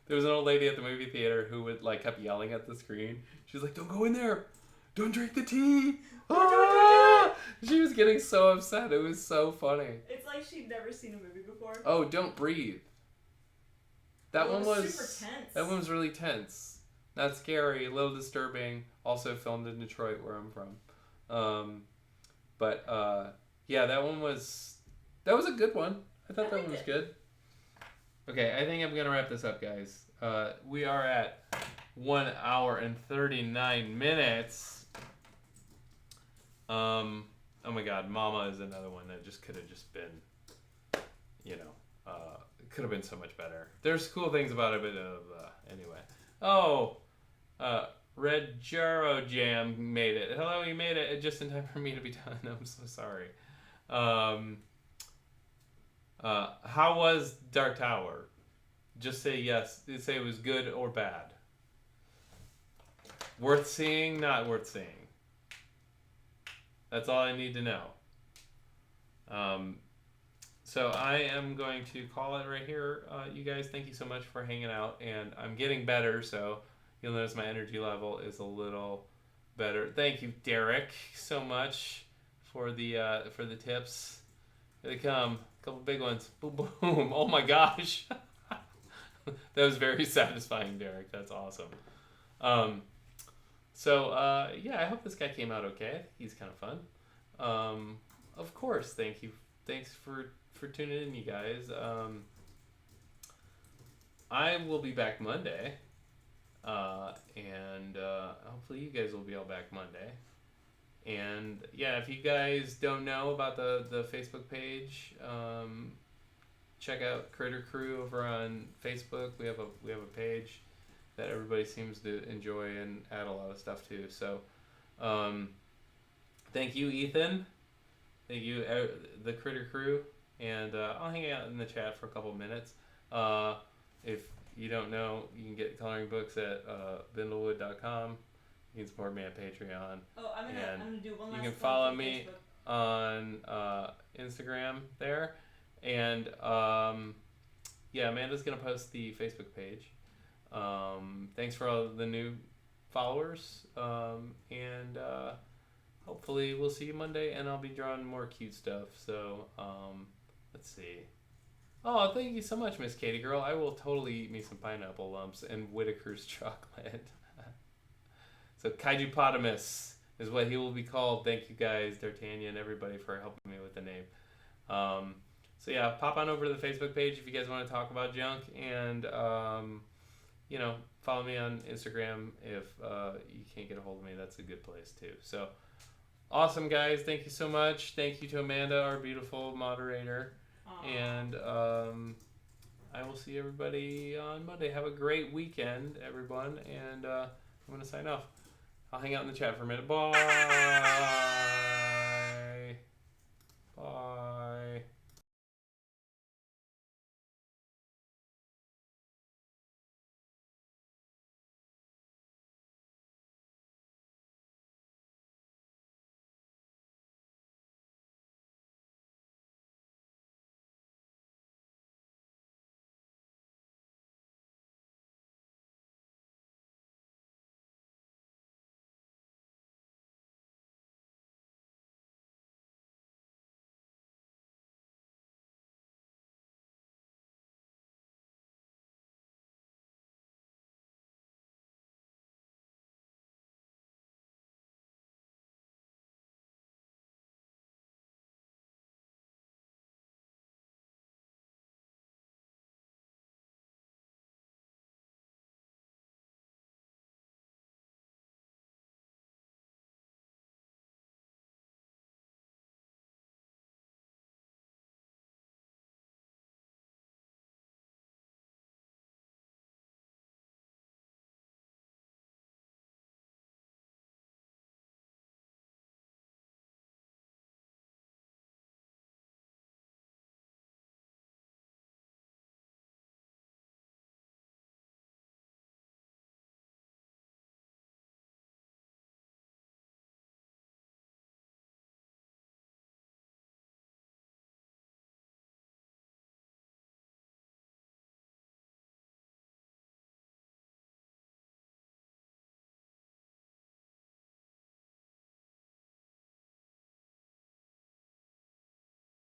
There was an old lady at the movie theater who would like kept yelling at the screen. She's like, "Don't go in there! Don't drink the tea!" Ah! She was getting so upset. It was so funny. It's like she'd never seen a movie before. Oh, Don't Breathe. That one was super tense. That one was really tense. Not scary, a little disturbing. Also filmed in Detroit, where I'm from. Yeah, that was a good one. I thought that one was good. Okay, I think I'm gonna wrap this up, guys. We are at 1 hour and 39 minutes. Oh my God, Mama is another one that just could have just been, it could have been so much better. There's cool things about it, but anyway. Oh, Red Jarrow Jam made it. Hello, you made it just in time for me to be done. I'm so sorry. How was Dark Tower? Just say yes. Say it was good or bad. Worth seeing, not worth seeing. That's all I need to know. So I am going to call it right here. You guys, thank you so much for hanging out. And I'm getting better, so you'll notice my energy level is a little better. Thank you, Derek, so much for the tips. Here they come. A couple big ones. Boom, boom. Oh my gosh. That was very satisfying, Derek. That's awesome. Yeah, I hope this guy came out okay. He's kind of fun. Of course, thank you. Thanks for tuning in, you guys. I will be back Monday. And hopefully you guys will be all back Monday. And yeah, if you guys don't know about the Facebook page, check out Critter Crew over on Facebook. We have a page that everybody seems to enjoy and add a lot of stuff to. So, thank you, Ethan. Thank you, the Critter Crew. And I'll hang out in the chat for a couple minutes. If you don't know, you can get coloring books at bindlewood.com. You can support me on Patreon. Oh, I'm gonna do one last thing. You can follow me on Instagram there. And yeah, Amanda's going to post the Facebook page. Thanks for all the new followers. And hopefully we'll see you Monday, and I'll be drawing more cute stuff. So let's see. Oh, thank you so much, Miss Katie Girl. I will totally eat me some pineapple lumps and Whitaker's chocolate. So Kaijupotamus is what he will be called. Thank you guys, D'Artagnan, everybody, for helping me with the name. So yeah, pop on over to the Facebook page if you guys want to talk about junk, and follow me on Instagram if you can't get a hold of me. That's a good place too. So awesome, guys. Thank you so much. Thank you to Amanda, our beautiful moderator. Aww. And I will see everybody on Monday. Have a great weekend, everyone. And I'm going to sign off. I'll hang out in the chat for a minute. Bye. Bye.